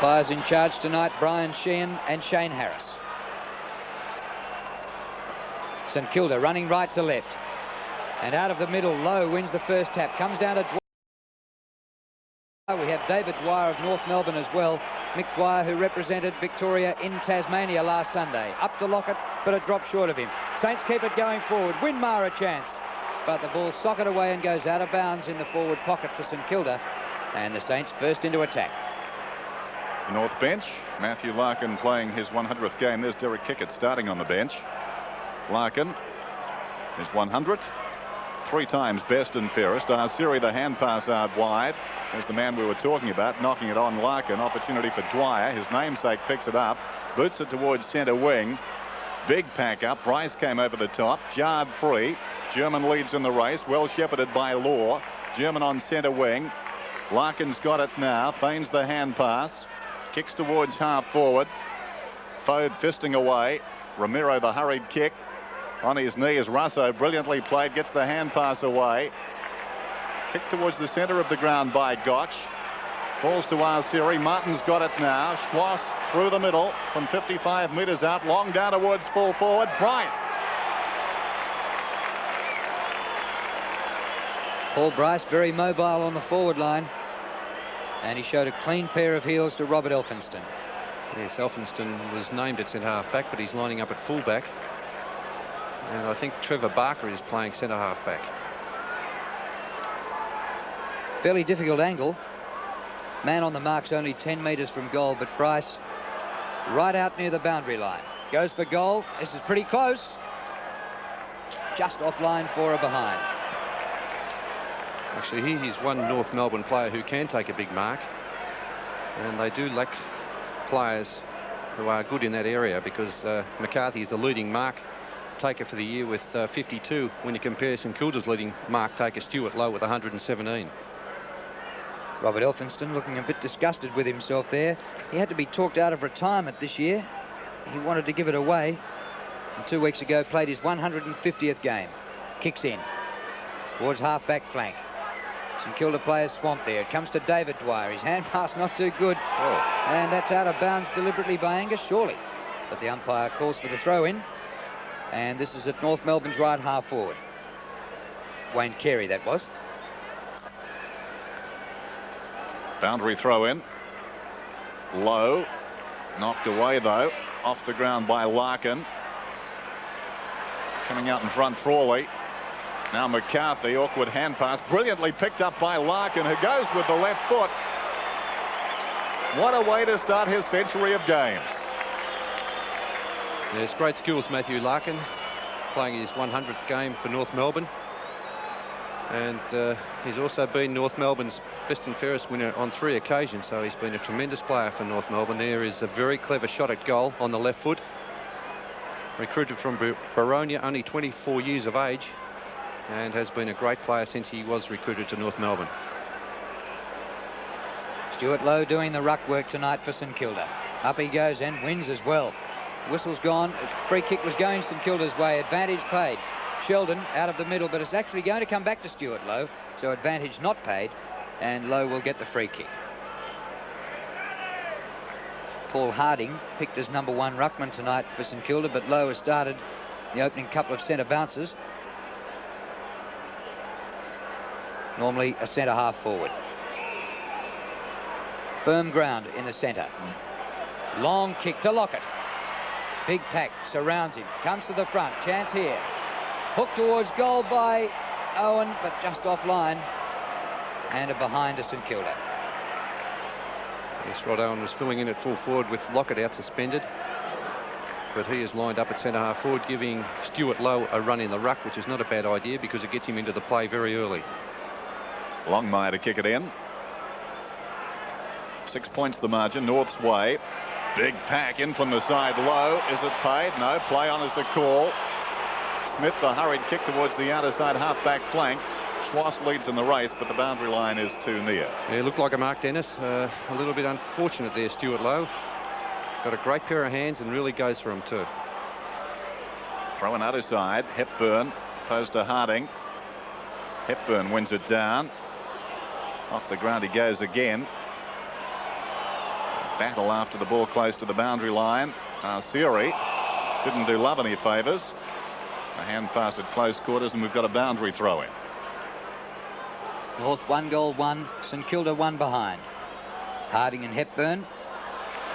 Umpires in charge tonight, Brian Sheehan and Shane Harris. St Kilda running right to left. And out of the middle, Lowe wins the first tap. Comes down to Dwyer. We have David Dwyer of North Melbourne as well. Mick Dwyer, who represented Victoria in Tasmania last Sunday. Up to Lockett, but it drops short of him. Saints keep it going forward. Winmar a chance. But the ball socket away and goes out of bounds in the forward pocket for St Kilda. And the Saints first into attack. The North bench, Matthew Larkin playing his 100th game. There's Derek Kickett starting on the bench. Larkin, his 100th. 3 times best and fairest. Arsiri, the hand pass out wide. There's the man we were talking about, knocking it on Larkin. Opportunity for Dwyer. His namesake picks it up. Boots it towards centre wing. Big pack up. Bryce came over the top. Jarred free. German leads in the race. Well shepherded by Law. German on centre wing. Larkin's got it now. Feigns the hand pass. Kicks towards half forward. Fode fisting away. Romero the hurried kick. On his knee is Russo. Brilliantly played. Gets the hand pass away. Kick towards the centre of the ground by Gotch. Falls to Arsiri. Martin's got it now. Schwass through the middle from 55 metres out. Long down towards full forward. Bryce. Paul Bryce very mobile on the forward line. And he showed a clean pair of heels to Robert Elphinston. Yes, Elphinston was named at centre half back, but he's lining up at full back. And I think Trevor Barker is playing centre half back. Fairly difficult angle. Man on the mark's only 10 metres from goal, but Bryce right out near the boundary line. Goes for goal. This is pretty close. Just offline for a behind. Actually, he's one North Melbourne player who can take a big mark. And they do lack players who are good in that area, because McCarthy is the leading mark taker for the year with 52 when you compare St Kilda's leading mark taker Stuart Lowe with 117. Robert Elphinston looking a bit disgusted with himself there. He had to be talked out of retirement this year. He wanted to give it away. And 2 weeks ago played his 150th game. Kicks in towards half-back flank. St Kilda players swamped there. It comes to David Dwyer. His hand pass not too good. And that's out of bounds deliberately by Angus, surely. But the umpire calls for the throw-in. And this is at North Melbourne's right half forward. Wayne Carey, that was. Boundary throw in. Low. Knocked away though. Off the ground by Larkin. Coming out in front, Frawley. Now McCarthy, awkward hand pass. Brilliantly picked up by Larkin, who goes with the left foot. What a way to start his century of games. Yes, great skills, Matthew Larkin, playing his 100th game for North Melbourne. And he's also been North Melbourne's best and fairest winner on 3 occasions, so he's been a tremendous player for North Melbourne. There is a very clever shot at goal on the left foot. Recruited from Baronia, only 24 years of age, and has been a great player since he was recruited to North Melbourne. Stuart Lowe doing the ruck work tonight for St Kilda. Up he goes and wins as well. Whistle's gone. Free kick was going St Kilda's way. Advantage paid. Sheldon out of the middle, but it's actually going to come back to Stuart Lowe, so advantage not paid, and Lowe will get the free kick. Paul Harding picked as number 1 ruckman tonight for St Kilda, but Lowe has started the opening couple of centre bounces. Normally a centre half forward. Firm ground in the centre. Long kick to Lockett. Big pack surrounds him. Comes to the front. Chance here. Hook towards goal by Owen, but just offline. And a behind to St Kilda. Yes, Rod Owen was filling in at full forward with Lockett out suspended. But he is lined up at centre half forward, giving Stuart Lowe a run in the ruck, which is not a bad idea because it gets him into the play very early. Longmire to kick it in. 6 points the margin, North's way. Big pack in from the side. Low. Is it paid? No. Play on is the call. Smith, the hurried kick towards the outer side half-back flank. Schwass leads in the race, but the boundary line is too near. Yeah, it looked like a mark, Dennis. A little bit unfortunate there, Stuart Lowe. Got a great pair of hands and really goes for him too. Throw an outer side. Hepburn opposed to Harding. Hepburn wins it down. Off the ground he goes again. battle after the ball close to the boundary line. Siri didn't do Love any favours. A hand pass at close quarters, and we've got a boundary throw in. North 1 goal 1, St Kilda 1 behind. Harding and Hepburn.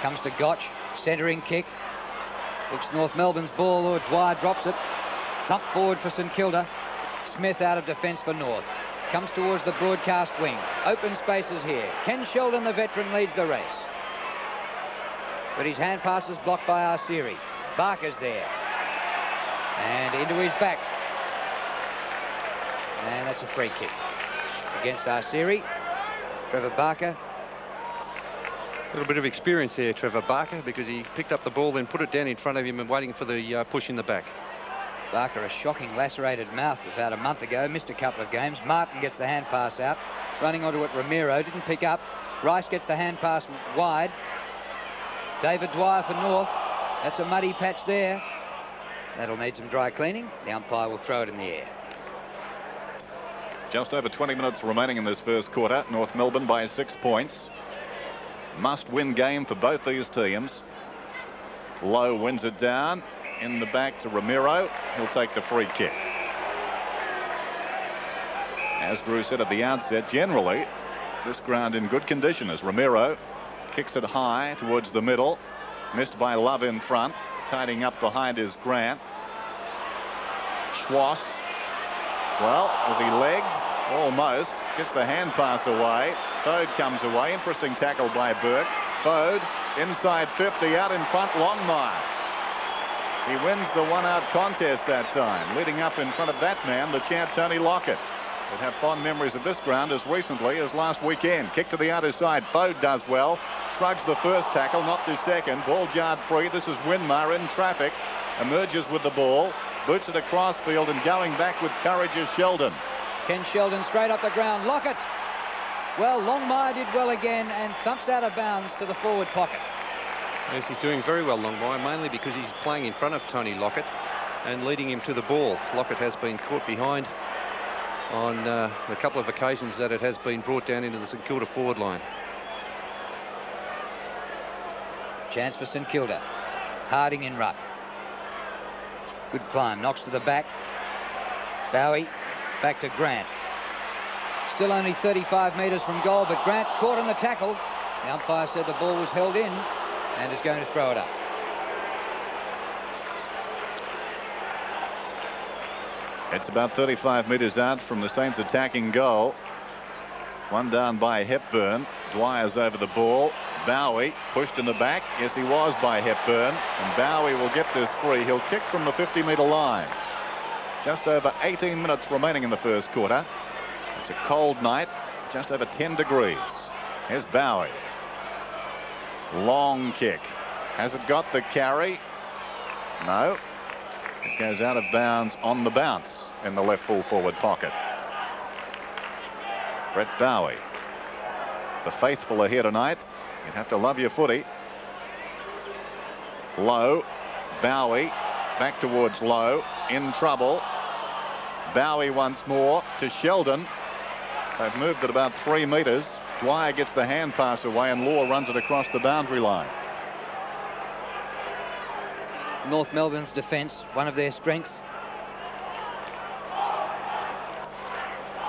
Comes to Gotch, centering kick. Looks North Melbourne's ball, or Dwyer drops it. Thump forward for St Kilda. Smith out of defence for North. Comes towards the broadcast wing. Open spaces here. Ken Sheldon, the veteran, leads the race. But his hand pass is blocked by Arsiri. Barker's there. And into his back. And that's a free kick against Arsiri. Trevor Barker. A little bit of experience there, Trevor Barker, because he picked up the ball, then put it down in front of him and waiting for the push in the back. Barker, a shocking lacerated mouth about a month ago, missed a couple of games. Martin gets the hand pass out, running onto it. Ramiro didn't pick up. Rice gets the hand pass wide. David Dwyer for North. That's a muddy patch there. That'll need some dry cleaning. The umpire will throw it in the air. Just over 20 minutes remaining in this first quarter. North Melbourne by 6 points. Must-win game for both these teams. Lowe wins it down. In the back to Ramiro. He'll take the free kick. As Drew said at the outset, generally this ground in good condition as Ramiro kicks it high towards the middle. Missed by Love in front. Tidying up behind is Grant. Schwass. Well, was he legged? Almost. Gets the hand pass away. Fode comes away. Interesting tackle by Burke. Fode inside 50, out in front, Longmire. He wins the one-out contest that time. Leading up in front of that man, the champ Tony Lockett. We'll have fond memories of this ground as recently as last weekend. Kick to the outer side. Fode does well. Shrugs the first tackle, not the second. Ball jarred free. This is Winmar in traffic. Emerges with the ball. Boots it across field, and going back with courage is Sheldon. Ken Sheldon straight up the ground. Lockett. Well, Longmire did well again and thumps out of bounds to the forward pocket. Yes, he's doing very well, Longmire, mainly because he's playing in front of Tony Lockett and leading him to the ball. Lockett has been caught behind on a couple of occasions that it has been brought down into the St Kilda forward line. Chance for St Kilda. Harding in ruck. Good climb. Knocks to the back. Bowie back to Grant. Still only 35 metres from goal, but Grant caught in the tackle. The umpire said the ball was held in and is going to throw it up. It's about 35 metres out from the Saints' attacking goal. One down by Hepburn. Dwyer's over the ball. Bowie pushed in the back. Yes, he was by Hepburn. And Bowie will get this free. He'll kick from the 50-metre line. Just over 18 minutes remaining in the first quarter. It's a cold night. Just over 10 degrees. Here's Bowie. Long kick. Has it got the carry? No. It goes out of bounds on the bounce in the left full forward pocket. Brett Bowie. The faithful are here tonight. You have to love your footy. Lowe. Bowie. Back towards Lowe. In trouble. Bowie once more to Sheldon. They've moved it about 3 metres. Dwyer gets the hand pass away and Law runs it across the boundary line. North Melbourne's defence, one of their strengths.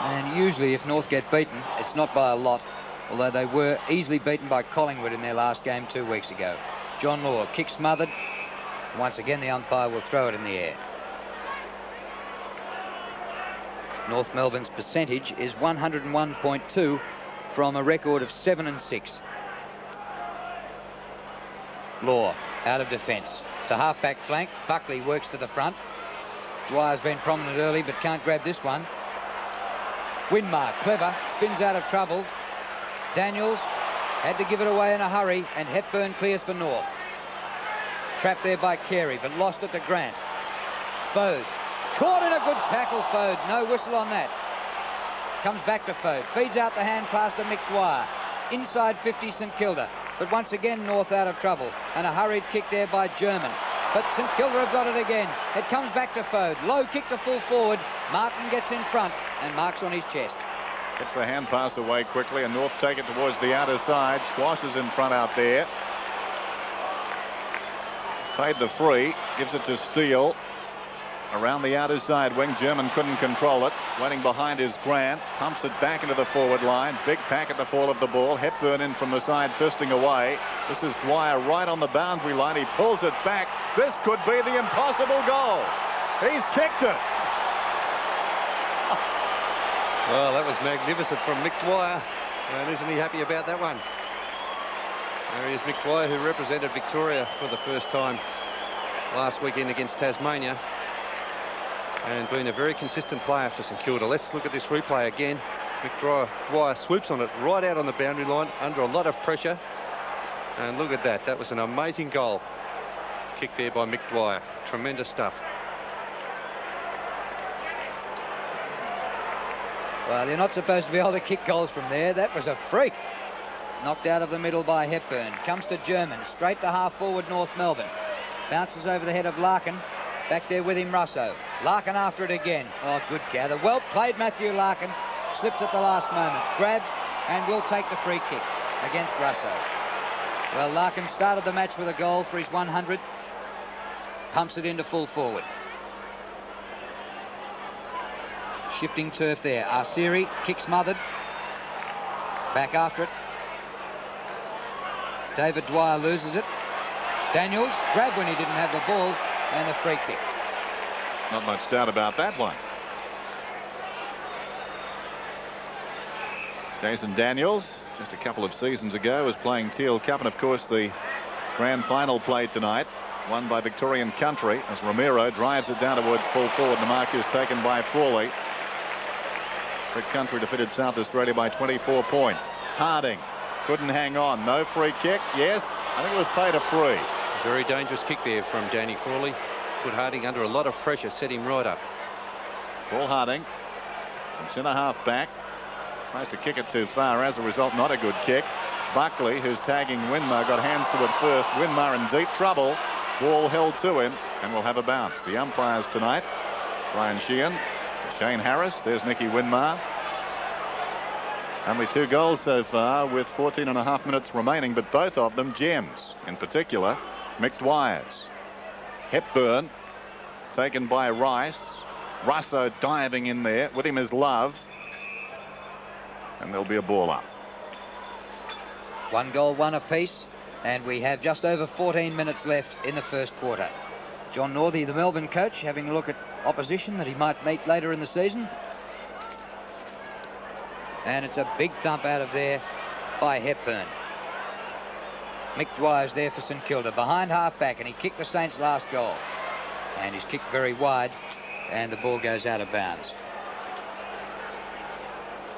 And usually if North get beaten, it's not by a lot, although they were easily beaten by Collingwood in their last game 2 weeks ago. John Law, kick smothered. Once again, the umpire will throw it in the air. North Melbourne's percentage is 101.2 from a record of 7 and 6. Law out of defence to half-back flank. Buckley works to the front. Dwyer's been prominent early but can't grab this one. Winmar, clever, spins out of trouble. Daniels had to give it away in a hurry, and Hepburn clears for North. Trapped there by Carey, but lost it to Grant. Fode. Caught in a good tackle, Fode. No whistle on that. Comes back to Fode. Feeds out the hand pass to Mick Dwyer. Inside 50 St Kilda. But once again, North out of trouble. And a hurried kick there by German. But St Kilda have got it again. It comes back to Fode. Low kick to full forward. Martin gets in front and marks on his chest. Gets the hand pass away quickly, and North take it towards the outer side. Schwass is in front out there. Paid the free, gives it to Steele. Around the outer side wing, German couldn't control it. Waiting behind is Grant, pumps it back into the forward line. Big pack at the fall of the ball. Hepburn in from the side, fisting away. This is Dwyer right on the boundary line. He pulls it back. This could be the impossible goal. He's kicked it. Well, that was magnificent from Mick Dwyer. And isn't he happy about that one? There he is, Mick Dwyer, who represented Victoria for the first time last weekend against Tasmania, and been a very consistent player for St Kilda. Let's look at this replay again. Mick Dwyer swoops on it right out on the boundary line under a lot of pressure. And look at that. That was an amazing goal. Kick there by Mick Dwyer. Tremendous stuff. Well, you're not supposed to be able to kick goals from there. That was a freak. Knocked out of the middle by Hepburn. Comes to German. Straight to half forward North Melbourne. Bounces over the head of Larkin. Back there with him, Russo. Larkin after it again. Oh, good gather. Well played, Matthew Larkin. Slips at the last moment. Grabbed and will take the free kick against Russo. Well, Larkin started the match with a goal for his 100th. Pumps it into full forward. Shifting turf there. Arsiri, kick smothered. Back after it. David Dwyer loses it. Daniels grabbed when he didn't have the ball, and the free kick. Not much doubt about that one. Jason Daniels, just a couple of seasons ago, was playing Teal Cup, and of course the grand final played tonight, won by Victorian Country as Romero drives it down towards full forward. The mark is taken by Frawley. Vic Country defeated South Australia by 24 points. Harding couldn't hang on. No free kick. Yes, I think it was paid a free. Very dangerous kick there from Danny Frawley. Put Harding under a lot of pressure, set him right up. Paul Harding from centre half back. Tries to kick it too far. As a result, not a good kick. Buckley, who's tagging Winmar, got hands to it first. Winmar in deep trouble. Ball held to him and will have a bounce. The umpires tonight, Brian Sheehan, Shane Harris. There's Nicky Winmar. Only 2 goals so far with 14.5 minutes remaining, but both of them gems. In particular, Mick Dwyer's. Hepburn taken by Rice. Russo diving in there. With him is Love. And there'll be a ball up. 1 goal, 1 apiece, and we have just over 14 minutes left in the first quarter. John Northey, the Melbourne coach, having a look at opposition that he might meet later in the season. And it's a big thump out of there by Hepburn. Mick Dwyer's there for St Kilda, behind half-back, and he kicked the Saints' last goal. And he's kicked very wide, and the ball goes out of bounds.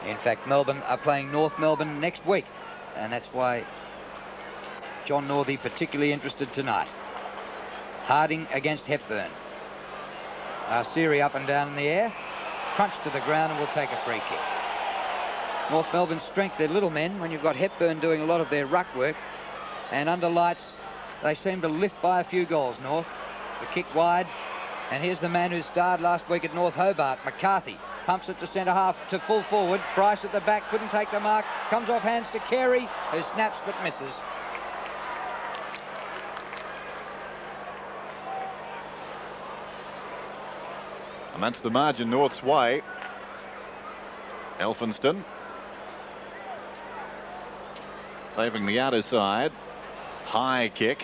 In fact, Melbourne are playing North Melbourne next week, and that's why John Northey particularly interested tonight. Harding against Hepburn. Arsiri up and down in the air, crunched to the ground, and will take a free kick. North Melbourne's strength, they're little men. When you've got Hepburn doing a lot of their ruck work, and under lights, they seem to lift by a few goals, North. The kick wide, and here's the man who starred last week at North Hobart, McCarthy. Pumps it to centre half, to full forward. Bryce at the back, couldn't take the mark. Comes off hands to Carey, who snaps but misses. And that's the margin North's way. Elphinston favouring the outer side. High kick.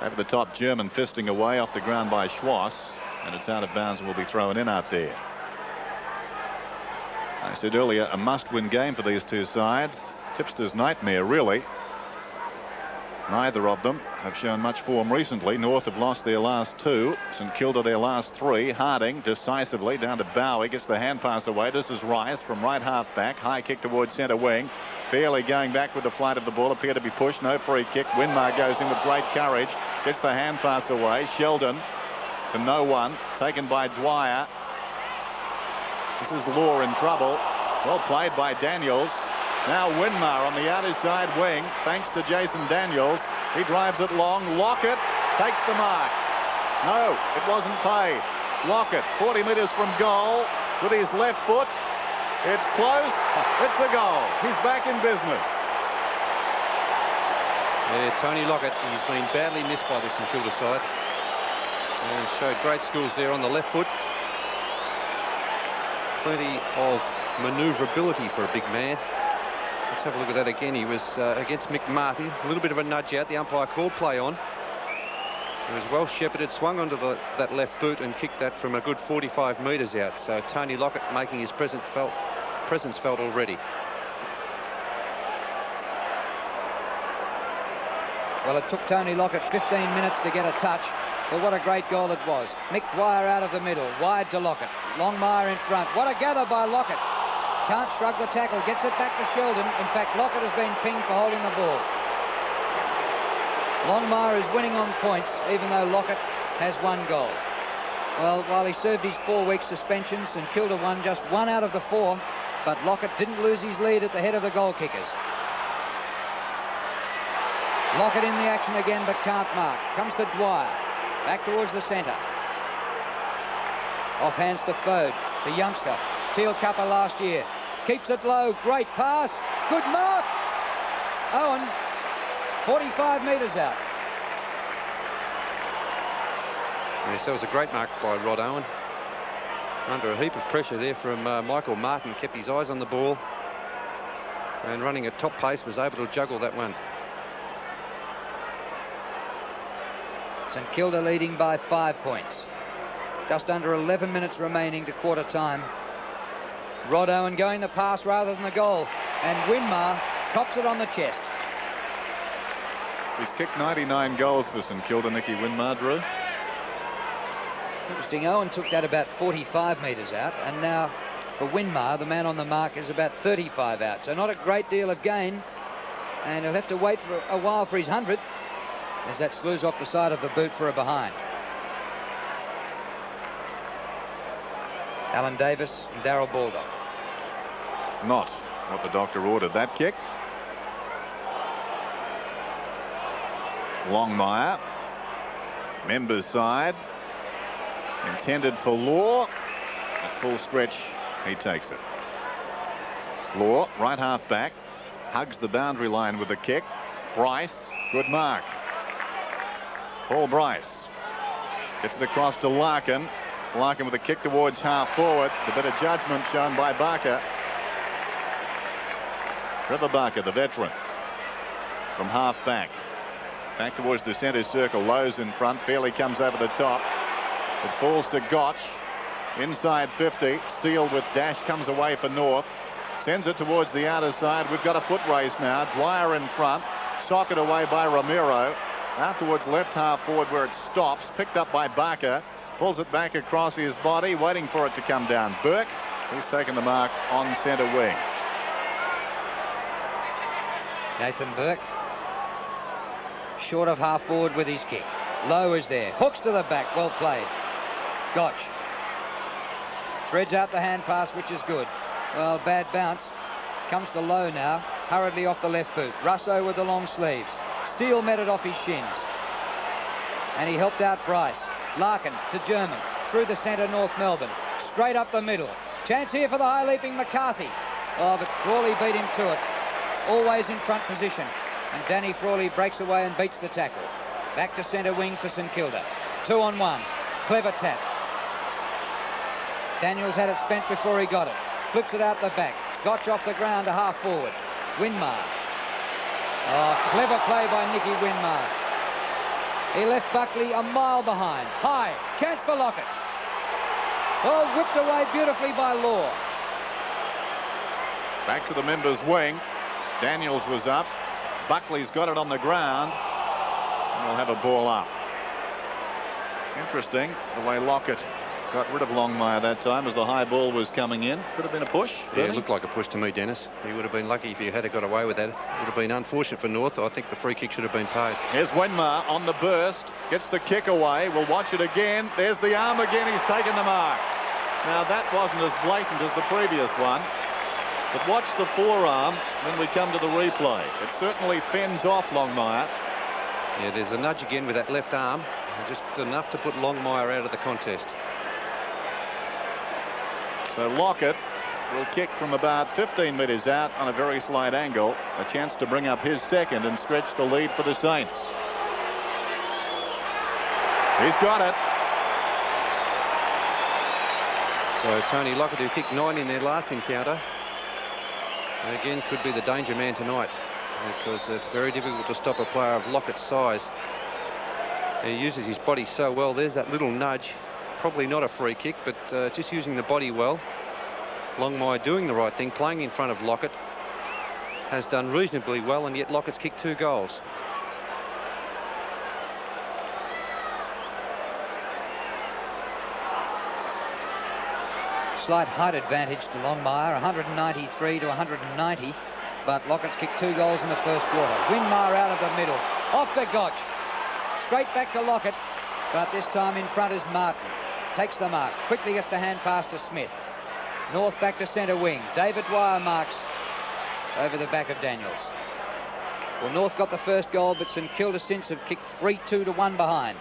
Over the top, German fisting away off the ground by Schwass. And it's out of bounds and will be thrown in out there. I said earlier, a must-win game for these two sides. Tipster's nightmare, really. Neither of them have shown much form recently. North have lost their last 2. St Kilda their last 3. Harding decisively down to Bowie. Gets the hand pass away. This is Rice from right half back. High kick towards centre wing. Fairly going back with the flight of the ball. Appear to be pushed. No free kick. Winmar goes in with great courage. Gets the hand pass away. Sheldon to no one. Taken by Dwyer. This is Law in trouble. Well played by Daniels. Now Winmar on the outer side wing, thanks to Jason Daniels. He drives it long. Lockett takes the mark. No, it wasn't paid. Lockett, 40 metres from goal with his left foot. It's close. It's a goal. He's back in business. Yeah, Tony Lockett, he's been badly missed by this St Kilda side. And showed great skills there on the left foot. Plenty of manoeuvrability for a big man. Let's have a look at that again. He was against Mick Martin. A little bit of a nudge out. The umpire called play on. He was well shepherded, swung onto that left boot and kicked that from a good 45 metres out. So Tony Lockett making his presence felt already. Well, it took Tony Lockett 15 minutes to get a touch, but what a great goal it was. Mick Dwyer out of the middle, wide to Lockett. Longmire in front. What a gather by Lockett. Can't shrug the tackle, gets it back to Sheldon. In fact, Lockett has been pinged for holding the ball. Longmire is winning on points, even though Lockett has 1 goal. Well, while he served his 4-week suspension, St Kilda won just 1 out of the 4, but Lockett didn't lose his lead at the head of the goal kickers. Lockett in the action again, but can't mark. Comes to Dwyer. Back towards the centre. Off hands to Fode, the youngster. Teal Cupper last year. Keeps it low. Great pass. Good mark. Owen, 45 metres out. Yes, that was a great mark by Rod Owen. Under a heap of pressure there from Michael Martin. Kept his eyes on the ball. And running at top pace was able to juggle that one. St Kilda leading by 5 points. Just under 11 minutes remaining to quarter time. Rod Owen going the pass rather than the goal. And Winmar cops it on the chest. He's kicked 99 goals for St Kilda, Nicky Winmar, Drew. Interesting, Owen took that about 45 metres out. And now for Winmar, the man on the mark is about 35 out. So not a great deal of gain. And he'll have to wait for a while for his 100th. As that slews off the side of the boot for a behind. Alan Davis and Darryl Baldock. Not what the doctor ordered, that kick. Longmire. Members side. Intended for Law. At full stretch, he takes it. Law, right half back. Hugs the boundary line with the kick. Bryce, good mark. Paul Bryce gets it across to Larkin. Larkin with a kick towards half forward. A bit of judgment shown by Barker. Trevor Barker, the veteran, from half back. Back towards the centre circle. Lowe's in front. Fairley comes over the top. It falls to Gotch. Inside 50. Steele with dash comes away for North. Sends it towards the outer side. We've got a foot race now. Dwyer in front. Socket away by Romero. Out towards left half forward where it stops. Picked up by Barker. Pulls it back across his body. Waiting for it to come down. Burke. He's taken the mark on centre wing. Nathan Burke. Short of half forward with his kick. Lowe is there. Hooks to the back. Well played. Gotch. Threads out the hand pass, which is good. Well, bad bounce. Comes to Lowe now. Hurriedly off the left boot. Russo with the long sleeves. Steele met it off his shins. And he helped out Bryce. Larkin to German. Through the centre, North Melbourne. Straight up the middle. Chance here for the high-leaping McCarthy. Oh, but Frawley beat him to it. Always in front position. And Danny Frawley breaks away and beats the tackle. Back to centre wing for St Kilda. 2 on 1. Clever tap. Daniels had it spent before he got it. Flips it out the back. Gotch off the ground to half forward. Winmar. Oh, clever play by Nicky Winmar. He left Buckley a mile behind. High. Chance for Lockett. Oh, whipped away beautifully by Law. Back to the members' wing. Daniels was up. Buckley's got it on the ground. And we'll have a ball up. Interesting the way Lockett got rid of Longmire that time as the high ball was coming in. Could have been a push. Yeah, it looked like a push to me, Dennis. He would have been lucky if he had got away with that. It would have been unfortunate for North. I think the free kick should have been paid. Here's Winmar on the burst. Gets the kick away. We'll watch it again. There's the arm again. He's taken the mark. Now that wasn't as blatant as the previous one. But watch the forearm when we come to the replay. It certainly fends off Longmire. Yeah, there's a nudge again with that left arm. Just enough to put Longmire out of the contest. So Lockett will kick from about 15 metres out on a very slight angle. A chance to bring up his second and stretch the lead for the Saints. He's got it. So Tony Lockett, who kicked 9 in their last encounter, again could be the danger man tonight, because it's very difficult to stop a player of Lockett's size. He uses his body so well. There's that little nudge. Probably not a free kick, but just using the body well. Longmire doing the right thing, playing in front of Lockett, has done reasonably well, and yet Lockett's kicked 2 goals. Slight height advantage to Longmire, 193 to 190, but Lockett's kicked 2 goals in the first quarter. Winmar out of the middle, off to Gotch, straight back to Lockett, but this time in front is Martin. Takes the mark, quickly gets the hand pass to Smith. North back to centre wing. David Dwyer marks over the back of Daniels. Well, North got the first goal, but St Kilda since have kicked 3-2 to 1 behind.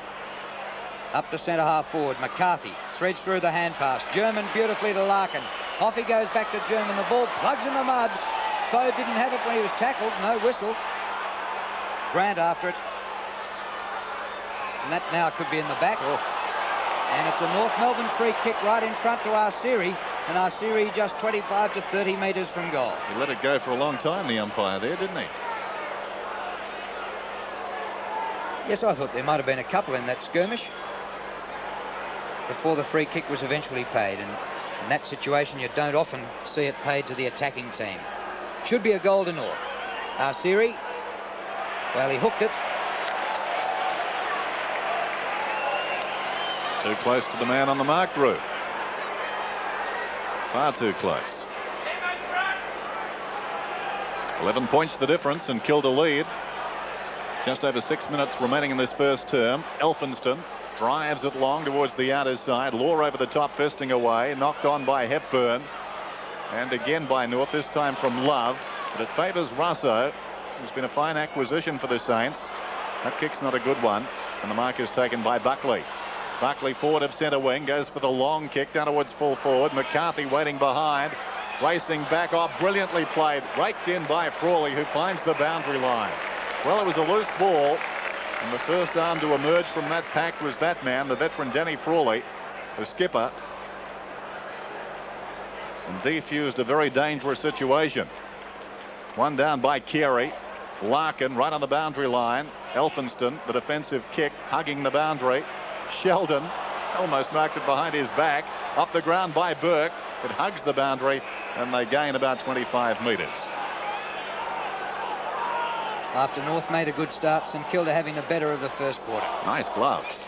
Up to centre half forward. McCarthy threads through the hand pass. German beautifully to Larkin. Off he goes back to German. The ball plugs in the mud. Foe didn't have it when he was tackled. No whistle. Grant after it. And that now could be in the back. And it's a North Melbourne free kick right in front to Arceri, and Arceri just 25 to 30 metres from goal. He let it go for a long time, the umpire there, didn't he? Yes, I thought there might have been a couple in that skirmish before the free kick was eventually paid, and in that situation you don't often see it paid to the attacking team. Should be a goal to North. Arceri, well, he hooked it. Too close to the man on the marked route. Far too close. 11 points the difference, and Kilda lead. Just over 6 minutes remaining in this first term. Elphinston drives it long towards the outer side. Law over the top, fisting away. Knocked on by Hepburn. And again by North, this time from Love. But it favours Russo, who's been a fine acquisition for the Saints. That kick's not a good one. And the mark is taken by Buckley. Buckley forward of centre wing, goes for the long kick down towards full forward. McCarthy waiting behind, racing back off, brilliantly played, raked in by Frawley, who finds the boundary line. Well, it was a loose ball, and the first arm to emerge from that pack was that man, the veteran Denny Frawley, the skipper, and defused a very dangerous situation. One down by Carey. Larkin right on the boundary line. Elphinston, the defensive kick, hugging the boundary. Sheldon almost marked it behind his back. Off the ground by Burke. It hugs the boundary, and they gain about 25 metres. After North made a good start, St Kilda having the better of the first quarter. Nice gloves.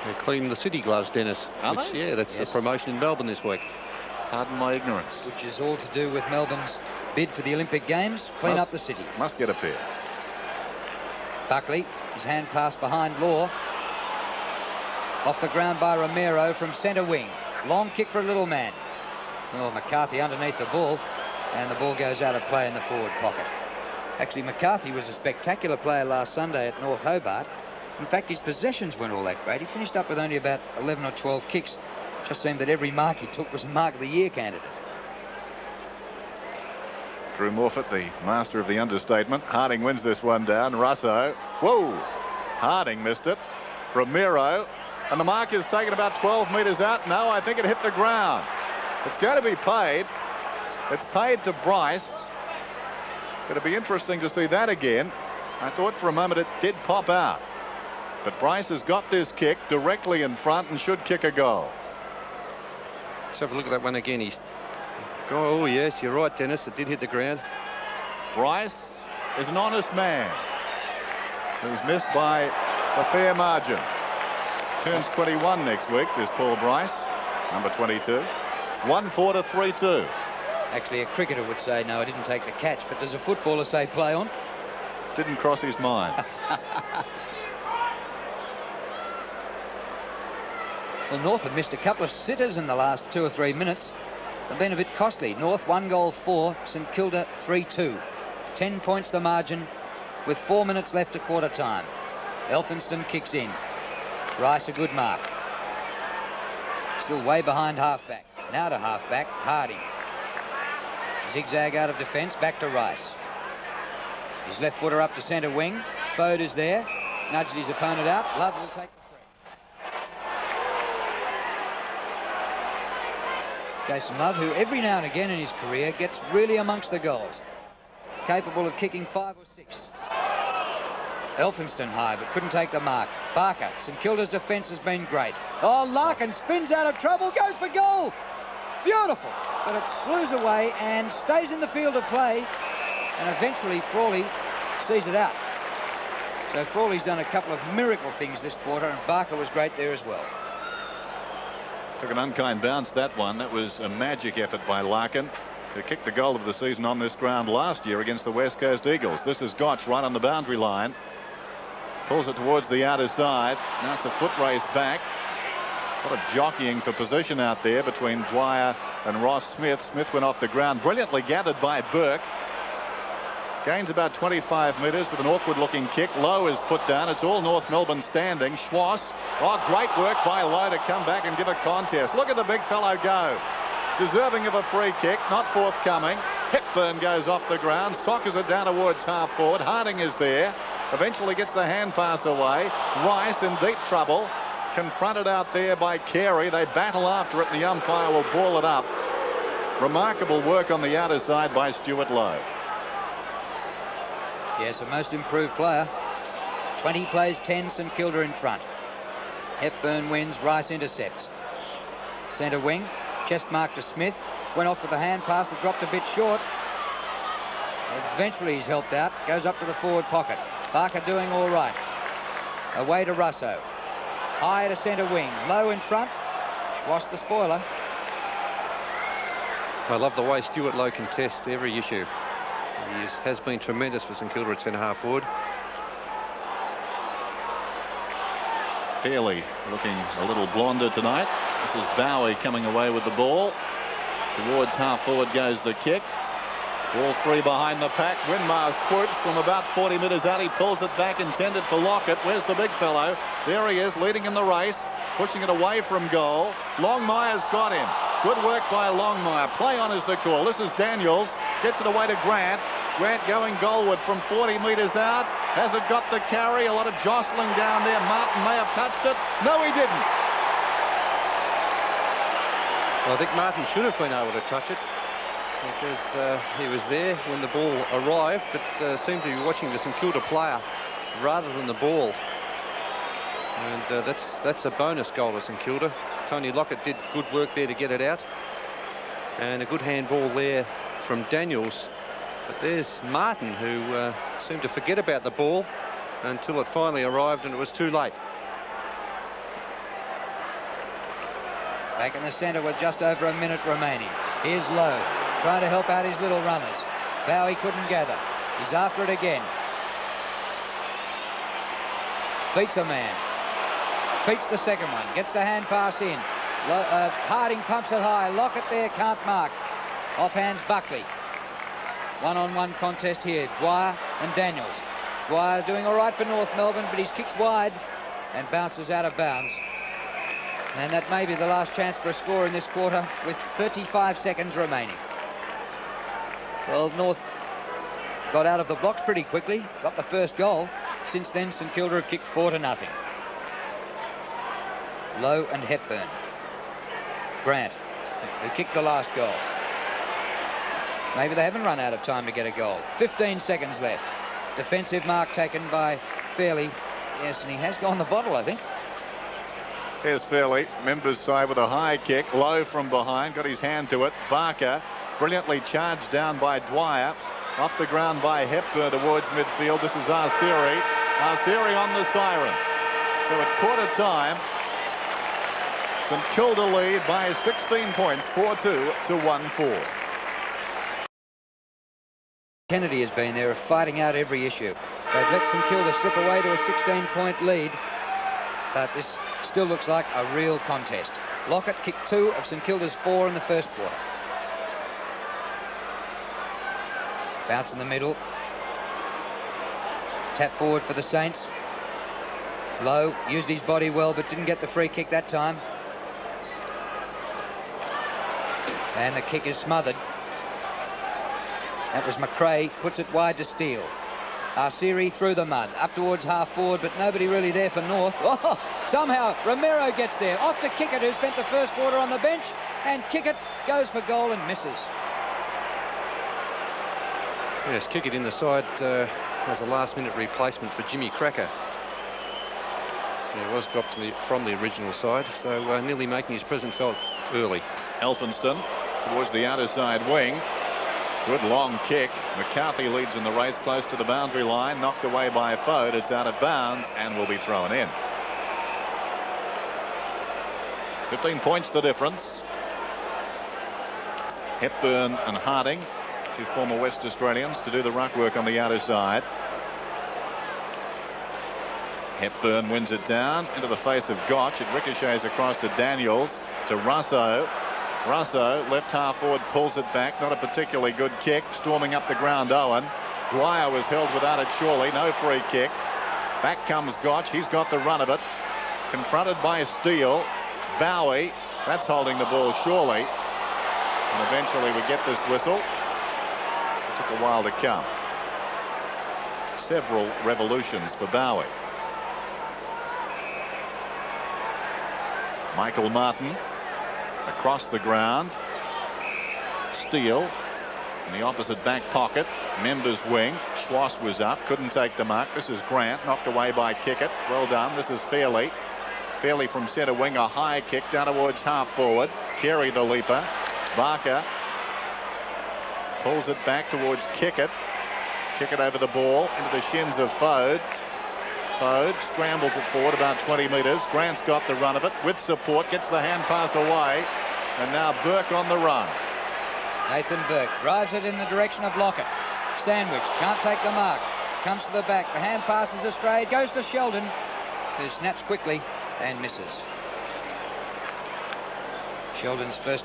They clean the city gloves, Dennis. Are which, they? yeah, that's a promotion in Melbourne this week. Pardon my ignorance. Which is all to do with Melbourne's bid for the Olympic Games. Clean up the city. Must get a pair. Buckley, his hand passed behind Law. Off the ground by Romero from centre wing. Long kick for a little man. Oh, McCarthy underneath the ball, and the ball goes out of play in the forward pocket. Actually, McCarthy was a spectacular player last Sunday at North Hobart. In fact, his possessions weren't all that great. He finished up with only about 11 or 12 kicks. Just seemed that every mark he took was Mark of the Year candidate. Drew Morfitt, the master of the understatement. Harding wins this one down. Russo. Whoa! Harding missed it. Romero. And the mark is taken about 12 metres out. No, I think it hit the ground. It's going to be paid. It's paid to Bryce. It'll be interesting to see that again. I thought for a moment it did pop out. But Bryce has got this kick directly in front and should kick a goal. Let's have a look at that one again. Oh, yes, you're right, Dennis. It did hit the ground. Bryce is an honest man who's missed by a fair margin. Turns 21 next week, this Paul Bryce, number 22. 1-4 to 3-2. Actually, a cricketer would say, no, I didn't take the catch. But does a footballer say play on? Didn't cross his mind. Well, North have missed a couple of sitters in the last 2 or 3 minutes. They've been a bit costly. North 1 goal 4, St Kilda 3-2. 10 points the margin with 4 minutes left at quarter time. Elphinston kicks in. Rice a good mark. Still way behind halfback. Now to half-back, Harding. Zigzag out of defence, back to Rice. His left footer up to centre wing. Fode is there, nudged his opponent out. Love will take the free. Jason Love, who every now and again in his career gets really amongst the goals. Capable of kicking 5 or 6. Elphinston high, but couldn't take the mark. Barker, St Kilda's defence has been great. Oh, Larkin spins out of trouble, goes for goal. Beautiful, but it slews away and stays in the field of play, and eventually Frawley sees it out. So Frawley's done a couple of miracle things this quarter, and Barker was great there as well. Took an unkind bounce, that one. That was a magic effort by Larkin to kick the goal of the season on this ground last year against the West Coast Eagles. This is Gotch right on the boundary line. Pulls it towards the outer side. Now it's a foot race back. A lot of jockeying for position out there between Dwyer and Ross Smith. Smith went off the ground. Brilliantly gathered by Burke. Gains about 25 metres with an awkward looking kick. Lowe is put down. It's all North Melbourne standing. Schwass. Oh, great work by Lowe to come back and give a contest. Look at the big fellow go. Deserving of a free kick. Not forthcoming. Hepburn goes off the ground. Sockers it down towards half forward. Harding is there. Eventually gets the hand pass away. Rice in deep trouble. Confronted out there by Carey. They battle after it and the umpire will ball it up. Remarkable work on the outer side by Stuart Lowe. Yes, a most improved player. 20 plays 10, St Kilda in front. Hepburn wins, Rice intercepts. Centre wing, chest mark to Smith. Went off with the hand pass, it dropped a bit short. Eventually he's helped out, goes up to the forward pocket. Barker doing all right. Away to Russo. High to centre wing, Low in front. Schwass the spoiler. I love the way Stuart Lowe contests every issue. He has been tremendous for St Kilda at centre-half forward. Fairley looking a little blonder tonight. This is Bowie coming away with the ball. Towards half forward goes the kick. All three behind the pack. Winmar swoops from about 40 metres out. He pulls it back, intended for Lockett. Where's the big fellow? There he is, leading in the race, pushing it away from goal. Longmire's got him. Good work by Longmire. Play on is the call. This is Daniels. Gets it away to Grant. Grant going goalward from 40 metres out. Has it got the carry? A lot of jostling down there. Martin may have touched it. No, he didn't. Well, I think Martin should have been able to touch it, because he was there when the ball arrived, but seemed to be watching the St Kilda player rather than the ball. And that's a bonus goal to St Kilda. Tony Lockett did good work there to get it out. And a good handball there from Daniels. But there's Martin, who seemed to forget about the ball until it finally arrived and it was too late. Back in the centre with just over a minute remaining. Here's Lowe, trying to help out his little runners. Bowie couldn't gather. He's after it again. Beats a man. Beats the second one. Gets the hand pass in. Harding pumps it high. Lockett there, can't mark. Offhands Buckley. One-on-one contest here. Dwyer and Daniels. Dwyer doing all right for North Melbourne, but he's kicked wide and bounces out of bounds. And that may be the last chance for a score in this quarter with 35 seconds remaining. Well, North got out of the blocks pretty quickly, got the first goal. Since then, St Kilda have kicked 4-0. Lowe and Hepburn. Grant, who kicked the last goal. Maybe they haven't run out of time to get a goal. 15 seconds left. Defensive mark taken by Fairley. Yes, and he has gone the bottle, I think. Here's Fairley, members side with a high kick. Low from behind, got his hand to it. Barker, brilliantly charged down by Dwyer. Off the ground by Hepburn towards midfield. This is Arceri. Arceri on the siren. So at quarter time, St Kilda lead by 16 points, 4-2 to 1-4. Kennedy has been there fighting out every issue. They've let St Kilda slip away to a 16-point lead, but this still looks like a real contest. Lockett kicked 2 of St Kilda's 4 in the first quarter. Bounce in the middle. Tap forward for the Saints. Lowe used his body well, but didn't get the free kick that time. And the kick is smothered. That was McRae, puts it wide to Steele. Arsiri through the mud, up towards half forward, but nobody really there for North. Oh, somehow Romero gets there, off to Kickett, who spent the first quarter on the bench, and Kickett goes for goal and misses. Yes, Kickett in the side as a last-minute replacement for Jimmy Cracker. He was dropped from the original side, so nearly making his presence felt early. Elphinston towards the outer side wing. Good long kick. McCarthy leads in the race close to the boundary line. Knocked away by Fode. It's out of bounds and will be thrown in. 15 points the difference. Hepburn and Harding, two former West Australians, to do the ruck work on the outer side. Hepburn wins it down into the face of Gotch. It ricochets across to Daniels, to Russo. Russo, left half forward, pulls it back. Not a particularly good kick. Storming up the ground, Owen. Dwyer was held without it, surely. No free kick. Back comes Gotch. He's got the run of it. Confronted by Steele. Bowie. That's holding the ball, surely. And eventually we get this whistle. It took a while to come. Several revolutions for Bowie. Michael Martin across the ground. Steele in the opposite back pocket. Members wing. Schwass was up, couldn't take the mark. This is Grant, knocked away by Kickett. Well done. This is Fairley. Fairley from centre wing, a high kick down towards half forward. Carey the leaper. Barker pulls it back towards Kickett. Kickett over the ball into the shins of Fode. Fode scrambles it forward about 20 metres. Grant's got the run of it with support, gets the hand pass away, and now Burke on the run. Nathan Burke drives it in the direction of Lockett. Sandwich can't take the mark. Comes to the back. The hand pass is astray. It goes to Sheldon, who snaps quickly and misses. Sheldon's first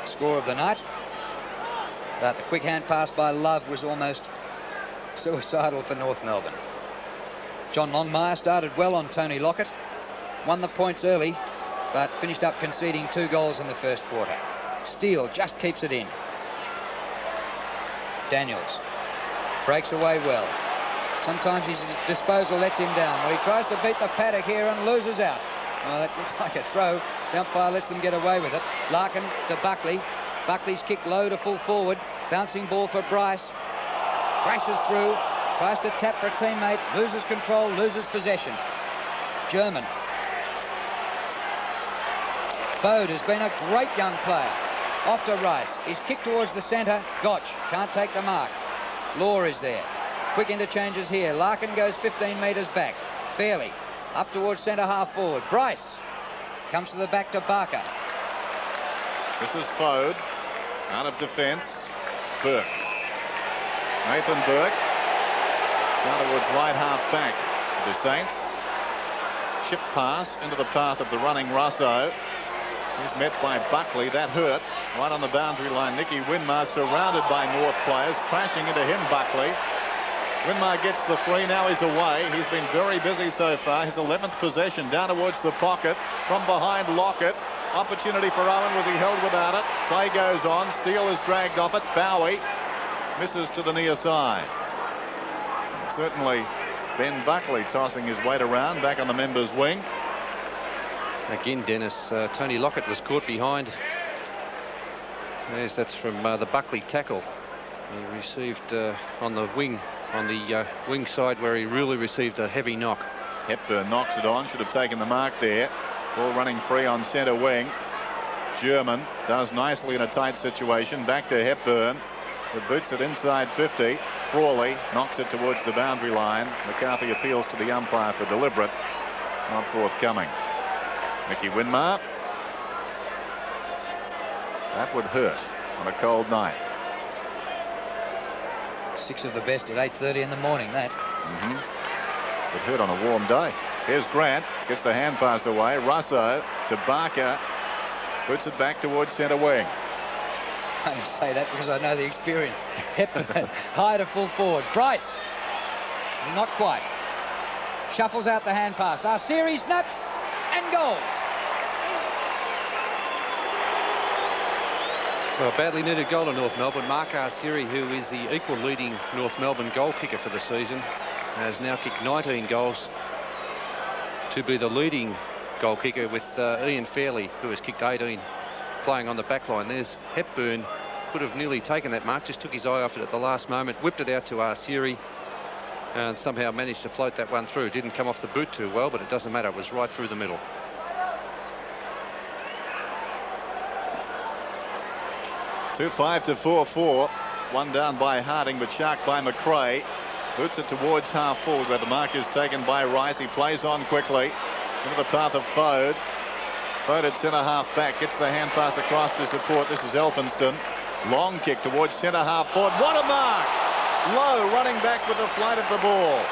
score of the night. But the quick hand pass by Love was almost suicidal for North Melbourne. John Longmire started well on Tony Lockett. Won the points early, but finished up conceding 2 goals in the first quarter. Steele just keeps it in. Daniels breaks away well. Sometimes his disposal lets him down. Well, he tries to beat the paddock here and loses out. Well, that looks like a throw. The umpire lets them get away with it. Larkin to Buckley. Buckley's kick low to full forward. Bouncing ball for Bryce. Crashes through. Tries to tap for a teammate. Loses control. Loses possession. German. Fode has been a great young player. Off to Rice. He's kicked towards the centre. Gotch can't take the mark. Law is there. Quick interchanges here. Larkin goes 15 metres back. Fairley up towards centre half forward. Bryce comes to the back to Barker. This is Fode out of defence. Burke. Nathan Burke down towards right half back for the Saints. Chip pass into the path of the running Russo. He's met by Buckley. That hurt. Right on the boundary line. Nicky Winmar surrounded by North players. Crashing into him, Buckley. Winmar gets the free. Now he's away. He's been very busy so far. His 11th possession down towards the pocket. From behind Lockett. Opportunity for Owen. Was he held without it? Play goes on. Steele is dragged off it. Bowie misses to the near side. Certainly Ben Buckley tossing his weight around back on the members' wing. Again, Dennis, Tony Lockett was caught behind. Yes, that's from the Buckley tackle. He received on the wing side where he really received a heavy knock. Hepburn knocks it on. Should have taken the mark there. Ball running free on centre wing. German does nicely in a tight situation. Back to Hepburn. It boots it inside 50. Frawley knocks it towards the boundary line. McCarthy appeals to the umpire for deliberate. Not forthcoming. Nicky Winmar. That would hurt on a cold night. 6 of the best at 8:30 in the morning, that. It hurt on a warm day. Here's Grant. Gets the hand pass away. Russo to Barker. Puts it back towards centre wing. I only say that because I know the experience. Hepburn high to full forward. Bryce. Not quite. Shuffles out the hand pass. Arsiri snaps and goals. So a badly needed goal to North Melbourne. Mark Arsieri, who is the equal leading North Melbourne goal kicker for the season, has now kicked 19 goals to be the leading goal kicker, with Ian Fairley, who has kicked 18, playing on the back line. There's Hepburn, could have nearly taken that mark, just took his eye off it at the last moment, whipped it out to Arsieri, and somehow managed to float that one through. Didn't come off the boot too well, but it doesn't matter. It was right through the middle. Two 5 to 4-4. One down by Harding, but sharked by McRae. Boots it towards half forward, where the mark is taken by Rice. He plays on quickly into the path of Fode. Fode at centre half back, gets the hand pass across to support. This is Elphinston. Long kick towards centre half forward. What a mark! Lowe running back with the flight of the ball.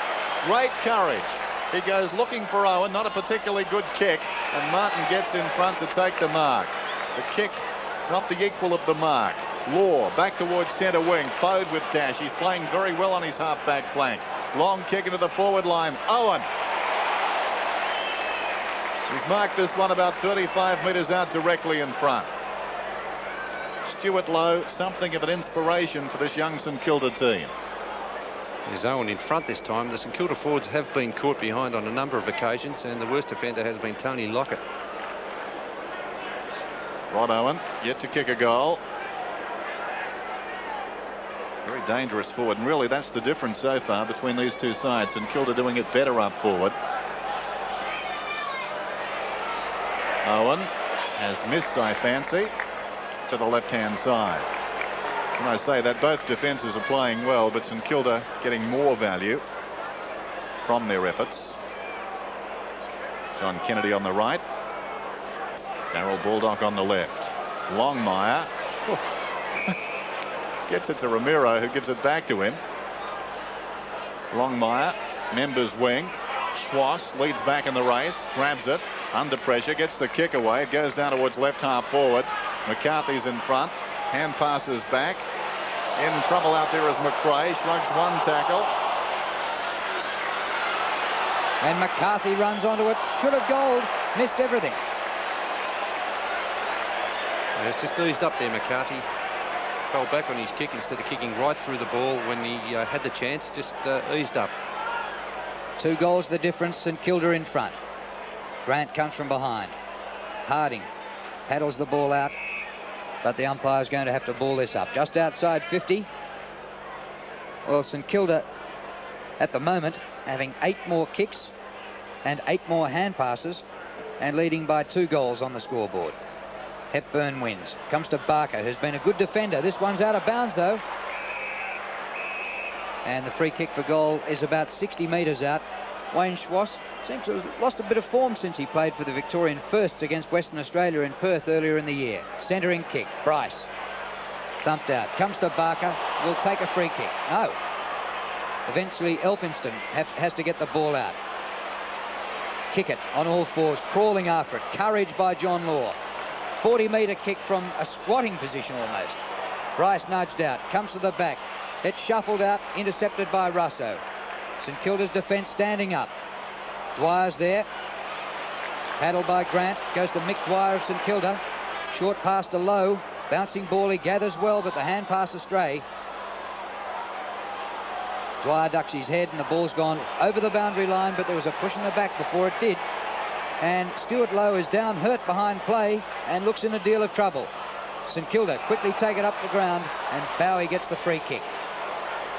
Great courage. He goes looking for Owen, not a particularly good kick, and Martin gets in front to take the mark. The kick not the equal of the mark. Law back towards centre wing. Fode with dash. He's playing very well on his half-back flank. Long kick into the forward line. Owen. He's marked this one about 35 metres out directly in front. Stuart Lowe, something of an inspiration for this young St Kilda team. There's Owen in front this time. The St Kilda forwards have been caught behind on a number of occasions, and the worst offender has been Tony Lockett. Rod Owen yet to kick a goal. Very dangerous forward, and really that's the difference so far between these two sides. St Kilda doing it better up forward. Owen has missed, I fancy, to the left-hand side. When I say that, both defences are playing well, but St Kilda getting more value from their efforts. John Kennedy on the right. Darryl Baldock on the left. Longmire gets it to Ramiro, who gives it back to him. Longmire, members wing. Schwass leads back in the race, grabs it, under pressure, gets the kick away. It goes down towards left half forward. McCarthy's in front. Hand passes back. In trouble out there is McRae. Shrugs one tackle. And McCarthy runs onto it. Should have goaled. Missed everything. It's just eased up there, McCarthy. Fell back on his kick instead of kicking right through the ball when he had the chance. Just eased up. 2 goals the difference. St Kilda in front. Grant comes from behind. Harding paddles the ball out, but the umpire's going to have to ball this up. Just outside 50. Well, St Kilda at the moment having 8 more kicks and 8 more hand passes and leading by 2 goals on the scoreboard. Hepburn wins. Comes to Barker, who's been a good defender. This one's out of bounds, though. And the free kick for goal is about 60 metres out. Wayne Schwass seems to have lost a bit of form since he played for the Victorian Firsts against Western Australia in Perth earlier in the year. Centering kick. Bryce. Thumped out. Comes to Barker. Will take a free kick. No. Eventually, Elphinston has to get the ball out. Kick it on all fours. Crawling after it. Courage by John Law. 40-metre kick from a squatting position almost. Bryce nudged out. Comes to the back. It's shuffled out. Intercepted by Russo. St Kilda's defence standing up. Dwyer's there. Paddled by Grant. Goes to Mick Dwyer of St Kilda. Short pass to Lowe. Bouncing ball. He gathers well, but the hand pass astray. Dwyer ducks his head and the ball's gone over the boundary line, but there was a push in the back before it did. And Stuart Lowe is down hurt behind play and looks in a deal of trouble. St Kilda quickly take it up the ground, and Bowie gets the free kick.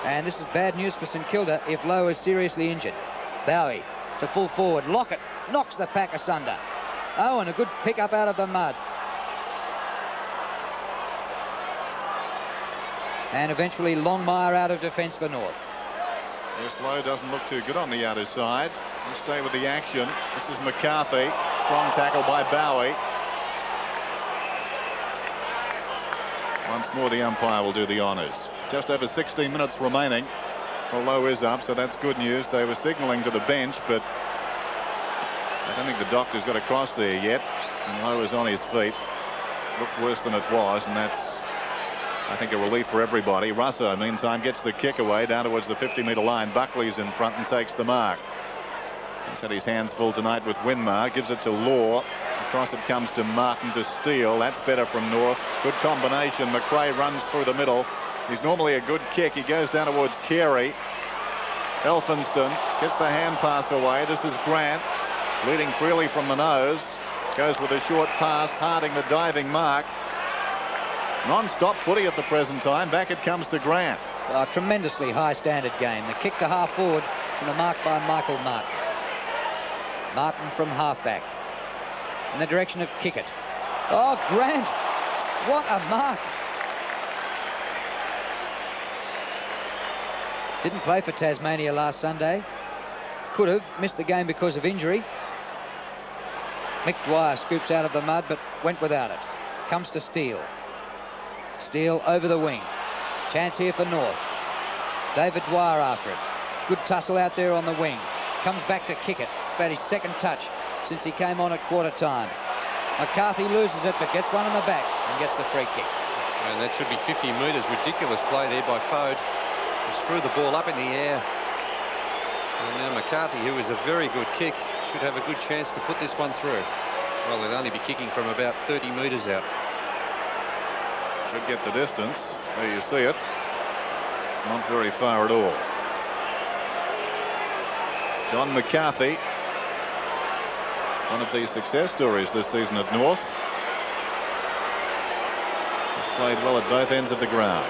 And this is bad news for St Kilda if Lowe is seriously injured. Bowie to full forward. Lockett knocks the pack asunder. Oh, and a good pick up out of the mud. And eventually Longmire out of defence for North. Yes, Lowe doesn't look too good on the outer side. We'll stay with the action. This is McCarthy. Strong tackle by Bowie. Once more the umpire will do the honours. Just over 16 minutes remaining. Well, Lowe is up, so that's good news. They were signalling to the bench, but I don't think the doctor's got across there yet. And Lowe is on his feet. Looked worse than it was, and that's, I think, a relief for everybody. Russo, meantime, gets the kick away down towards the 50-metre line. Buckley's in front and takes the mark. He's had his hands full tonight with Winmar. Gives it to Law. Across it comes to Martin to steal. That's better from North. Good combination. McRae runs through the middle. He's normally a good kick. He goes down towards Carey. Elphinston gets the hand pass away. This is Grant leading freely from the nose. Goes with a short pass. Harding the diving mark. Non-stop footy at the present time. Back it comes to Grant. A tremendously high standard game. The kick to half forward and the mark by Michael Martin. Martin from halfback in the direction of Kickett. Oh, Grant, what a mark. Didn't play for Tasmania last Sunday. Could have missed the game because of injury. Mick Dwyer scoops out of the mud but went without it. Comes to Steele. Steele over the wing. Chance here for North. David Dwyer after it. Good tussle out there on the wing. Comes back to Kickett. About his second touch since he came on at quarter time. McCarthy loses it but gets one in the back and gets the free kick. And that should be 50 metres. Ridiculous play there by Fode. Just threw the ball up in the air. And now McCarthy, who is a very good kick, should have a good chance to put this one through. Well, they'll only be kicking from about 30 metres out. Should get the distance. There you see it. Not very far at all. John McCarthy, one of the success stories this season at North. He's played well at both ends of the ground.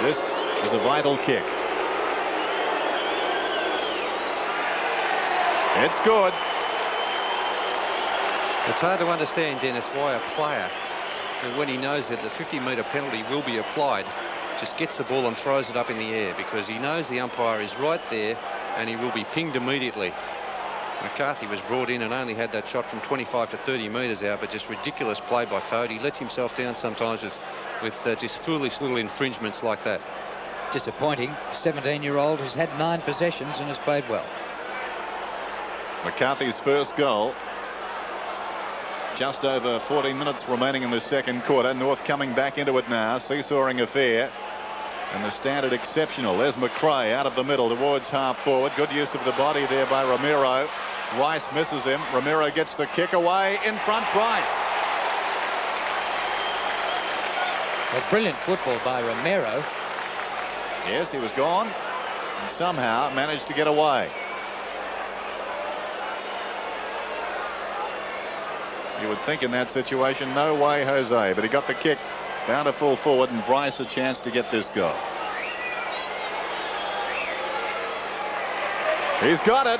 This is a vital kick. It's good. It's hard to understand, Dennis, why a player, when he knows that the 50-metre penalty will be applied, just gets the ball and throws it up in the air, because he knows the umpire is right there and he will be pinged immediately. McCarthy was brought in and only had that shot from 25 to 30 metres out, but just ridiculous play by Fode. He lets himself down sometimes with just foolish little infringements like that. Disappointing. 17-year-old who's had 9 possessions and has played well. McCarthy's first goal. Just over 14 minutes remaining in the second quarter. North coming back into it now. Seesawing affair. And the standard exceptional. There's McRae out of the middle towards half forward. Good use of the body there by Romero. Rice misses him. Romero gets the kick away. In front, Bryce. Well, brilliant football by Romero. Yes, he was gone and somehow managed to get away. You would think in that situation, no way, Jose, but he got the kick down to full forward and Bryce a chance to get this goal. He's got it.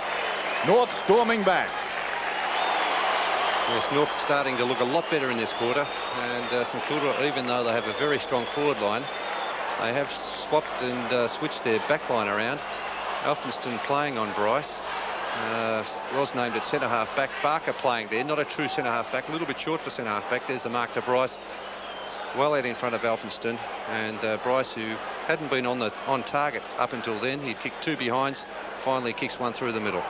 North storming back. Yes, North starting to look a lot better in this quarter, and St Kilda, even though they have a very strong forward line, they have swapped and switched their back line around. Elphinston playing on Bryce. Was named at centre half back. Barker playing there, not a true centre half back, a little bit short for centre half back. There's the mark to Bryce, well out in front of Elphinston, and Bryce, who hadn't been on target up until then, he'd kicked 2 behinds, finally kicks one through the middle.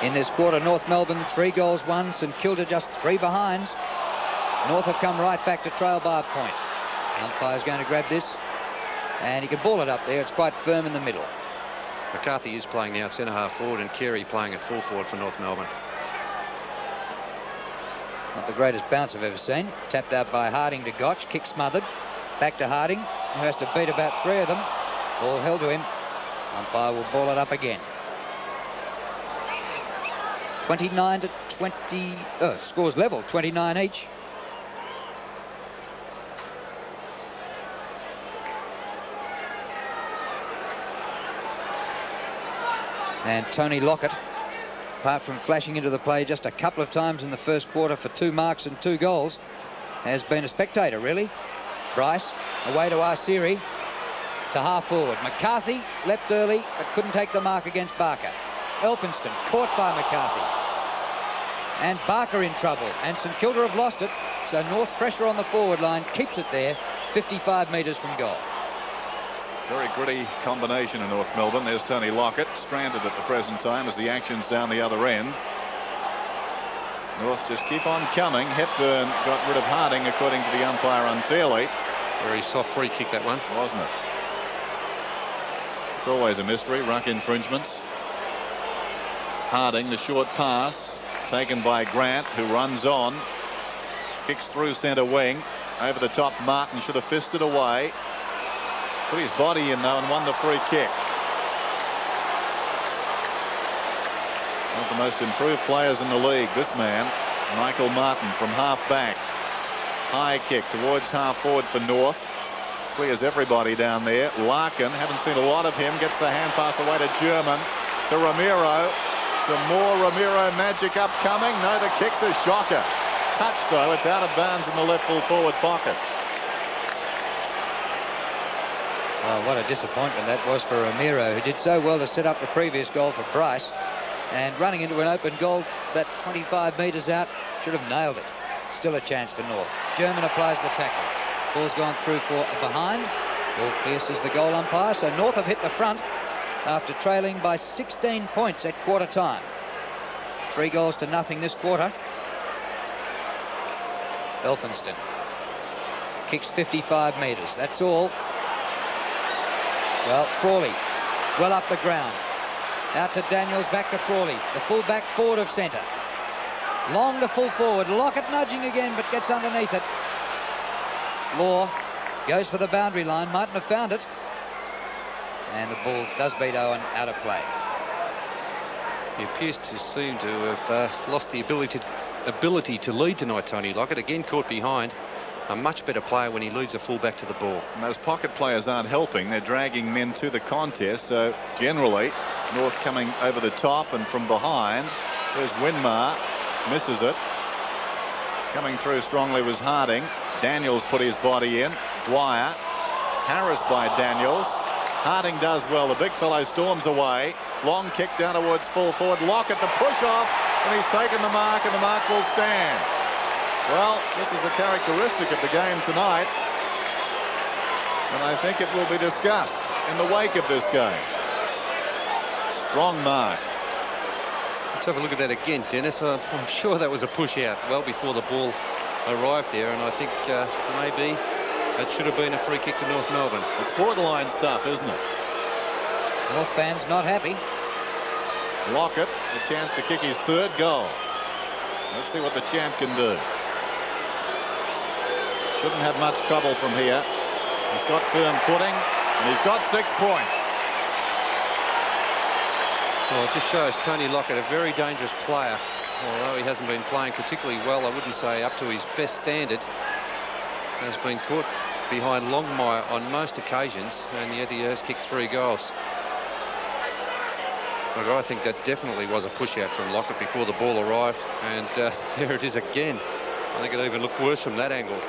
In this quarter, North Melbourne 3 goals, 1. St Kilda just 3 behinds. North have come right back to trail by a point. The umpire's going to grab this, and he can ball it up there. It's quite firm in the middle. McCarthy is playing now at centre half forward, and Carey playing at full forward for North Melbourne. Not the greatest bounce I've ever seen. Tapped out by Harding to Gotch. Kick smothered. Back to Harding, who has to beat about 3 of them. Ball held to him. Umpire will ball it up again. 29 to 20. Scores level, 29 each. And Tony Lockett, apart from flashing into the play just a couple of times in the first quarter for 2 marks and 2 goals, has been a spectator, really. Bryce, away to Arceri, to half forward. McCarthy leapt early, but couldn't take the mark against Barker. Elphinston caught by McCarthy. And Barker in trouble, and St Kilda have lost it, so North's pressure on the forward line keeps it there, 55 metres from goal. Very gritty combination in North Melbourne. There's Tony Lockett, stranded at the present time as the action's down the other end. North just keep on coming. Hepburn got rid of Harding, according to the umpire, unfairly. Very soft free kick, that one. Wasn't it? It's always a mystery, ruck infringements. Harding, the short pass, taken by Grant, who runs on. Kicks through centre wing. Over the top, Martin should have fisted away. Put his body in, though, and won the free kick. One of the most improved players in the league, this man, Michael Martin, from half-back. High kick towards half-forward for North. Clears everybody down there. Larkin, haven't seen a lot of him, gets the hand pass away to German. To Ramiro. Some more Ramiro magic upcoming. No, the kick's a shocker. Touch, though. It's out of bounds in the left full forward pocket. Well, what a disappointment that was for Ramiro, who did so well to set up the previous goal for Bryce. And running into an open goal about 25 metres out, should have nailed it. Still a chance for North. German applies the tackle. Ball's gone through for a behind. Ball pierces the goal umpire, so North have hit the front after trailing by 16 points at quarter time. 3 goals to nothing this quarter. Elphinston kicks 55 metres, that's all. Well, Frawley, well up the ground. Out to Daniels, back to Frawley, the full back forward of centre. Long to full forward, Lockett nudging again, but gets underneath it. Law goes for the boundary line, mightn't have found it. And the ball does beat Owen out of play. He appears to seem to have lost the ability to lead tonight, Tony Lockett. Again caught behind. A much better player when he leads a fullback to the ball. And those pocket players aren't helping. They're dragging men to the contest. So generally, North coming over the top and from behind. There's Winmar. Misses it. Coming through strongly was Harding. Daniels put his body in. Dwyer. Harassed by Daniels. Harding does well. The big fellow storms away. Long kick down towards full forward. Lockett the push off. And he's taken the mark, and the mark will stand. Well, this is a characteristic of the game tonight. And I think it will be discussed in the wake of this game. Strong mark. Let's have a look at that again, Dennis. I'm sure that was a push out well before the ball arrived there, and I think maybe that should have been a free kick to North Melbourne. It's borderline stuff, isn't it? North fans not happy. Lockett, a chance to kick his 3rd goal. Let's see what the champ can do. Shouldn't have much trouble from here. He's got firm footing, and he's got 6 points. Well, it just shows Tony Lockett, a very dangerous player. Although he hasn't been playing particularly well, I wouldn't say up to his best standard. Has been caught behind Longmire on most occasions, and yet he has kicked 3 goals. Look, I think that definitely was a push out from Lockett before the ball arrived, and there it is again. I think it even looked worse from that angle.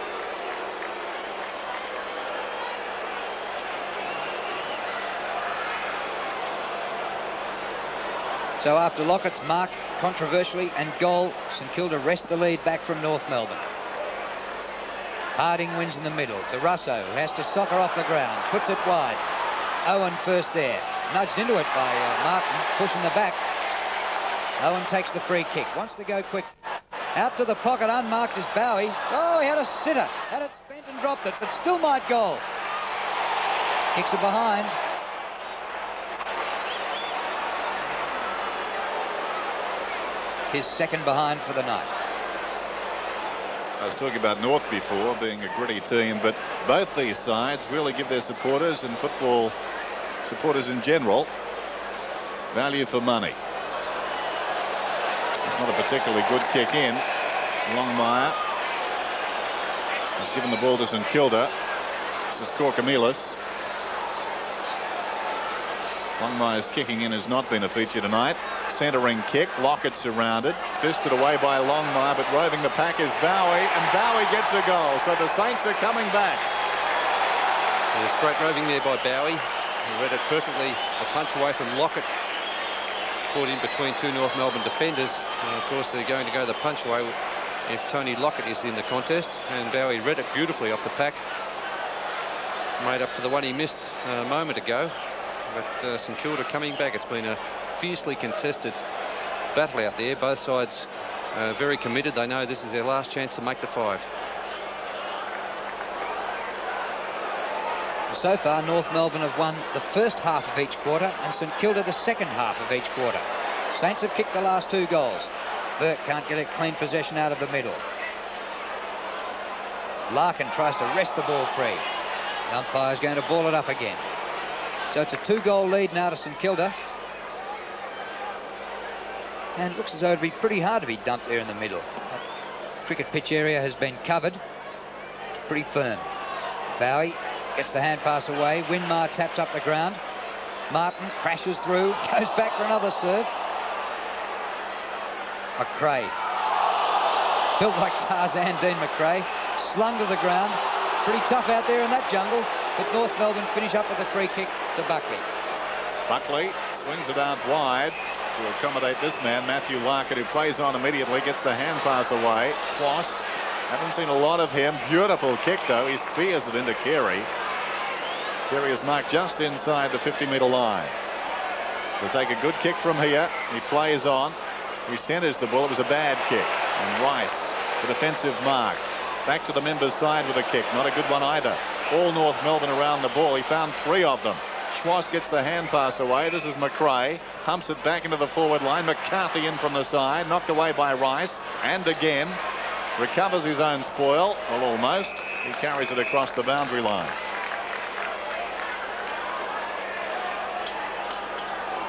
So after Lockett's mark, controversially, and goal, St Kilda wrest the lead back from North Melbourne. Harding wins in the middle to Russo, who has to soccer off the ground, puts it wide. Owen first there, nudged into it by Martin, pushing the back. Owen takes the free kick, wants to go quick. Out to the pocket, unmarked is Bowie. Oh, he had a sitter, had it spent and dropped it, but still might goal. Kicks it behind. His 2nd behind for the night. I was talking about North before being a gritty team, but both these sides really give their supporters and football supporters in general value for money. It's not a particularly good kick in. Longmire has given the ball to St Kilda. This is Korkamilis. Longmire's kicking in has not been a feature tonight. Centering kick, Lockett surrounded, fisted away by Longmire, but roving the pack is Bowie, and Bowie gets a goal. So the Saints are coming back. There's great roving there by Bowie. He read it perfectly. A punch away from Lockett. Caught in between 2 North Melbourne defenders. And of course they're going to go the punch away if Tony Lockett is in the contest. And Bowie read it beautifully off the pack. Made up for the one he missed a moment ago. But St Kilda coming back. It's been a fiercely contested battle out there. Both sides very committed. They know this is their last chance to make the 5. So far, North Melbourne have won the first half of each quarter and St Kilda the second half of each quarter. Saints have kicked the last 2 goals. Burke can't get a clean possession out of the middle. Larkin tries to wrest the ball free. The umpire's going to ball it up again. So it's a 2-goal lead now to St Kilda. And it looks as though it'd be pretty hard to be dumped there in the middle. That cricket pitch area has been covered. It's pretty firm. Bowie gets the hand pass away. Winmar taps up the ground. Martin crashes through, goes back for another serve. McRae, built like Tarzan, Dean McRae, slung to the ground. Pretty tough out there in that jungle, but North Melbourne finish up with a free kick to Buckley. Buckley swings it out wide to accommodate this man, Matthew Larkin, who plays on immediately, gets the hand pass away. Kloss, haven't seen a lot of him. Beautiful kick, though. He spears it into Carey. Carey is marked just inside the 50-metre line. He'll take a good kick from here. He plays on. He centres the ball. It was a bad kick. And Rice, the defensive mark. Back to the members' side with a kick. Not a good one either. All North Melbourne around the ball. He found 3 of them. Schwass gets the hand pass away. This is McRae. Humps it back into the forward line. McCarthy in from the side. Knocked away by Rice. And again. Recovers his own spoil. Well, almost. He carries it across the boundary line.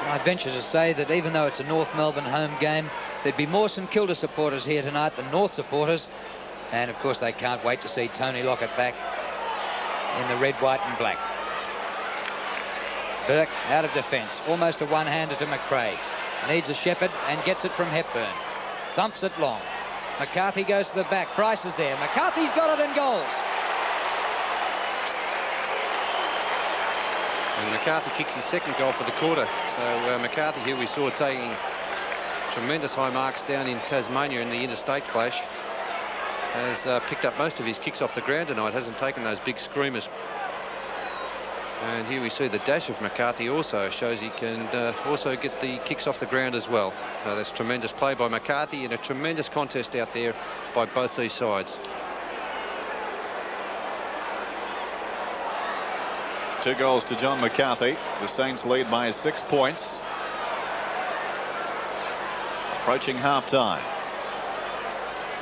I venture to say that even though it's a North Melbourne home game, there'd be more St Kilda supporters here tonight than North supporters. And of course they can't wait to see Tony Lockett back in the red, white and black. Burke out of defence, almost a one-hander to McRae. Needs a shepherd and gets it from Hepburn. Thumps it long. McCarthy goes to the back. Price is there. McCarthy's got it and goals. And McCarthy kicks his second goal for the quarter. So McCarthy, here we saw taking tremendous high marks down in Tasmania in the interstate clash, has picked up most of his kicks off the ground tonight, hasn't taken those big screamers. And here we see the dash of McCarthy also shows he can also get the kicks off the ground as well. So that's tremendous play by McCarthy and a tremendous contest out there by both these sides. 2 goals to John McCarthy. The Saints lead by 6 points. Approaching half-time.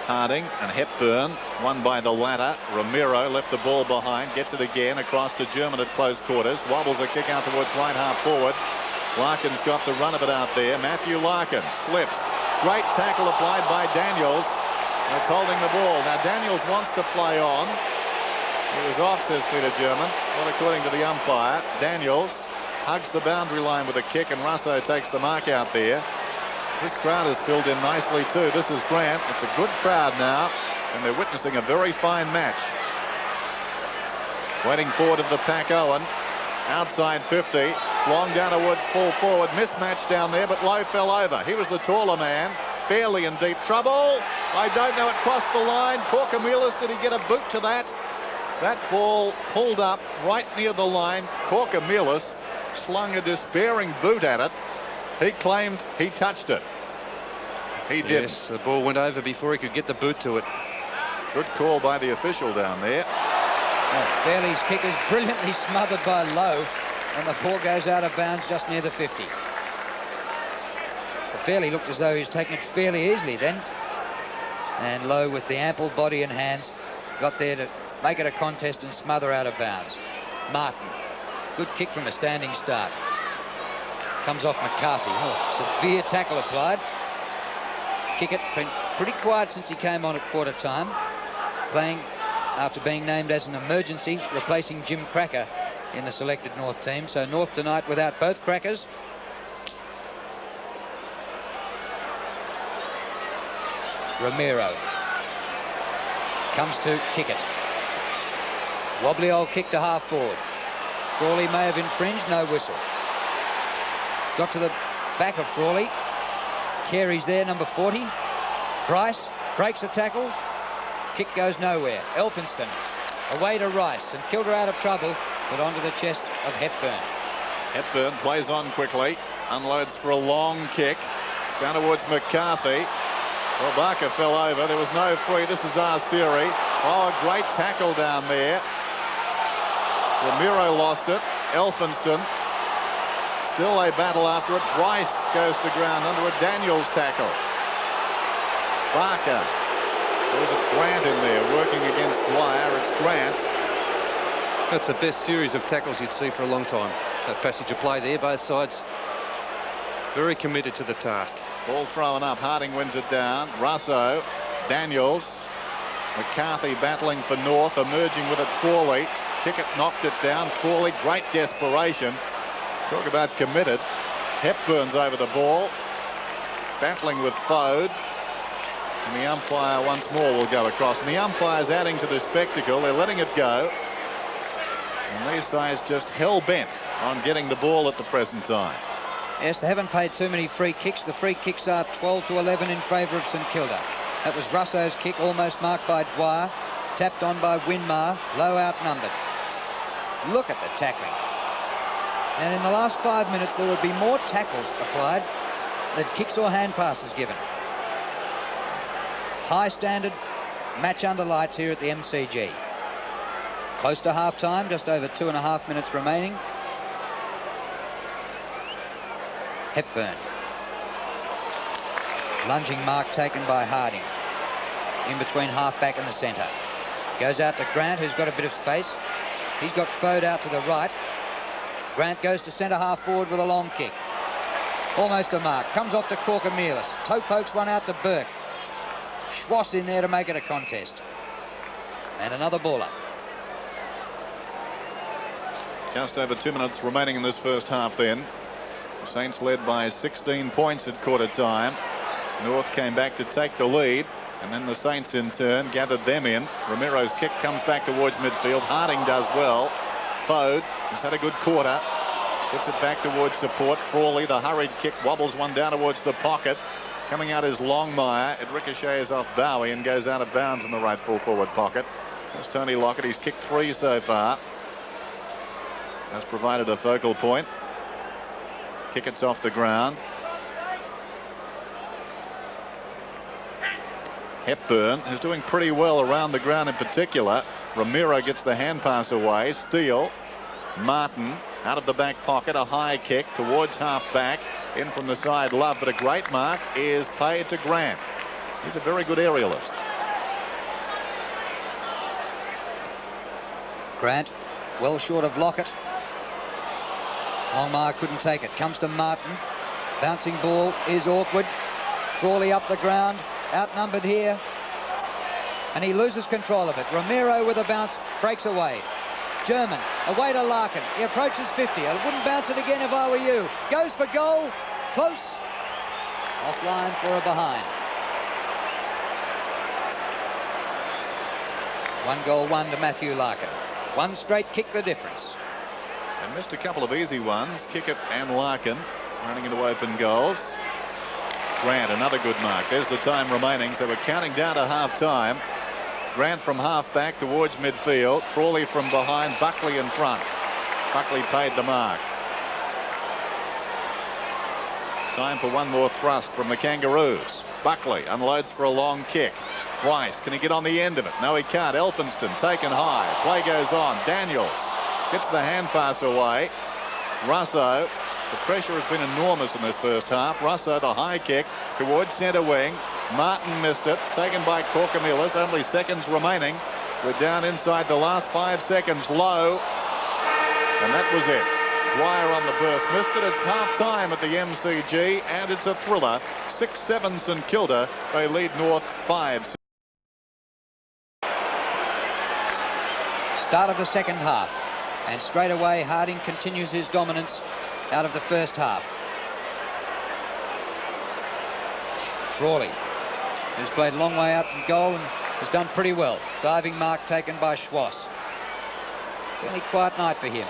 Harding and Hepburn, won by the latter. Romero left the ball behind, gets it again across to German at close quarters. Wobbles a kick out towards right half forward. Larkin's got the run of it out there. Matthew Larkin slips. Great tackle applied by Daniels. That's holding the ball. Now Daniels wants to play on. He was off, says Peter German. Not according to the umpire. Daniels hugs the boundary line with a kick, and Russo takes the mark out there. This crowd has filled in nicely too. This is Grant. It's a good crowd now, and they're witnessing a very fine match. Waiting forward of the pack, Owen. Outside 50. Long down towards full forward. Mismatch down there, but Lowe fell over. He was the taller man. Fairly in deep trouble. I don't know. It crossed the line. Corker-Mealis, did he get a boot to that? That ball pulled up right near the line. Corker-Mealis slung a despairing boot at it. He claimed he touched it. He didn't. Yes, the ball went over before he could get the boot to it. Good call by the official down there. Well, Fairley's kick is brilliantly smothered by Lowe, and the ball goes out of bounds just near the 50. But Fairley looked as though he was taking it fairly easily then. And Lowe, with the ample body and hands, got there to make it a contest and smother out of bounds. Martin, good kick from a standing start. Comes off McCarthy. Oh, severe tackle applied. Kickett been pretty quiet since he came on at quarter time, playing after being named as an emergency, replacing Jim Cracker in the selected North team. So North tonight without both Crackers. Romero comes to Kickett. Wobbly old kick to half forward. Frawley may have infringed, no whistle. Got to the back of Frawley. Carey's there, number 40. Bryce breaks the tackle. Kick goes nowhere. Elphinston away to Rice, and Kilda out of trouble, but onto the chest of Hepburn. Hepburn plays on quickly. Unloads for a long kick. Down towards McCarthy. Well, Barker fell over. There was no free. This is Arsiri. Oh, a great tackle down there. Ramiro lost it. Elphinston. Still they battle after it. Bryce goes to ground under a Daniels tackle. Barker. There's a Grant in there working against Dwyer. It's Grant. That's the best series of tackles you'd see for a long time. That passage of play there, both sides very committed to the task. Ball thrown up. Harding wins it down. Russo. Daniels. McCarthy battling for North. Emerging with it. Frawley. Kickett knocked it down. Frawley. Great desperation. Talk about committed. Hepburn's over the ball. Battling with Fode. And the umpire once more will go across. And the umpire's adding to the spectacle. They're letting it go. And these sides just hell-bent on getting the ball at the present time. Yes, they haven't paid too many free kicks. The free kicks are 12-11 in favour of St Kilda. That was Russo's kick, almost marked by Dwyer. Tapped on by Winmar, low outnumbered. Look at the tackling. And in the last 5 minutes, there would be more tackles applied than kicks or hand passes given. High standard match under lights here at the MCG. Close to half-time, just over 2.5 minutes remaining. Hepburn. Lunging mark taken by Harding. In between half-back and the centre. Goes out to Grant, who's got a bit of space. He's got Fode out to the right. Grant goes to centre-half forward with a long kick. Almost a mark. Comes off to Corkamillis. Toe pokes one out to Burke. Schwass in there to make it a contest. And another ball up. Just over 2 minutes remaining in this first half then. The Saints led by 16 points at quarter time. North came back to take the lead. And then the Saints in turn gathered them in. Ramiro's kick comes back towards midfield. Harding does well. Fode has had a good quarter. Gets it back towards support. Frawley, the hurried kick, wobbles one down towards the pocket. Coming out is Longmire. It ricochets off Bowie and goes out of bounds in the right full forward pocket. There's Tony Lockett. He's kicked 3 so far. Has provided a focal point. Kickett's off the ground. Hepburn, who's doing pretty well around the ground in particular. Ramiro gets the hand pass away. Steele. Martin out of the back pocket. A high kick towards half back. In from the side, Love, but a great mark is paid to Grant. He's a very good aerialist. Grant, well short of Lockett. Longmire couldn't take it. Comes to Martin. Bouncing ball is awkward. Frawley up the ground. Outnumbered here. And he loses control of it. Ramiro with a bounce breaks away. German away to Larkin. He approaches 50. I wouldn't bounce it again if I were you. Goes for goal. Close. Offline for a behind. 1-1 to Matthew Larkin. One straight kick the difference. And missed a couple of easy ones. Kickett and Larkin running into open goals. Grant, another good mark. There's the time remaining, so we're counting down to half-time. Grant from half-back towards midfield. Frawley from behind, Buckley in front. Buckley paid the mark. Time for one more thrust from the Kangaroos. Buckley unloads for a long kick. Bryce, can he get on the end of it? No, he can't. Elphinston taken high. Play goes on. Daniels gets the hand pass away. Russo. The pressure has been enormous in this first half. Russo, the high kick towards centre wing. Martin missed it. Taken by Corkamillis. Only seconds remaining. We're down inside the last 5 seconds. Low. And that was it. Dwyer on the burst. Missed it. It's half-time at the MCG. And it's a thriller. 6-7 St Kilda. They lead North 5. Start of the second half. And straight away Harding continues his dominance out of the first half. Frawley, who's played a long way out from goal and has done pretty well. Diving mark taken by Schwass. Fairly quiet night for him.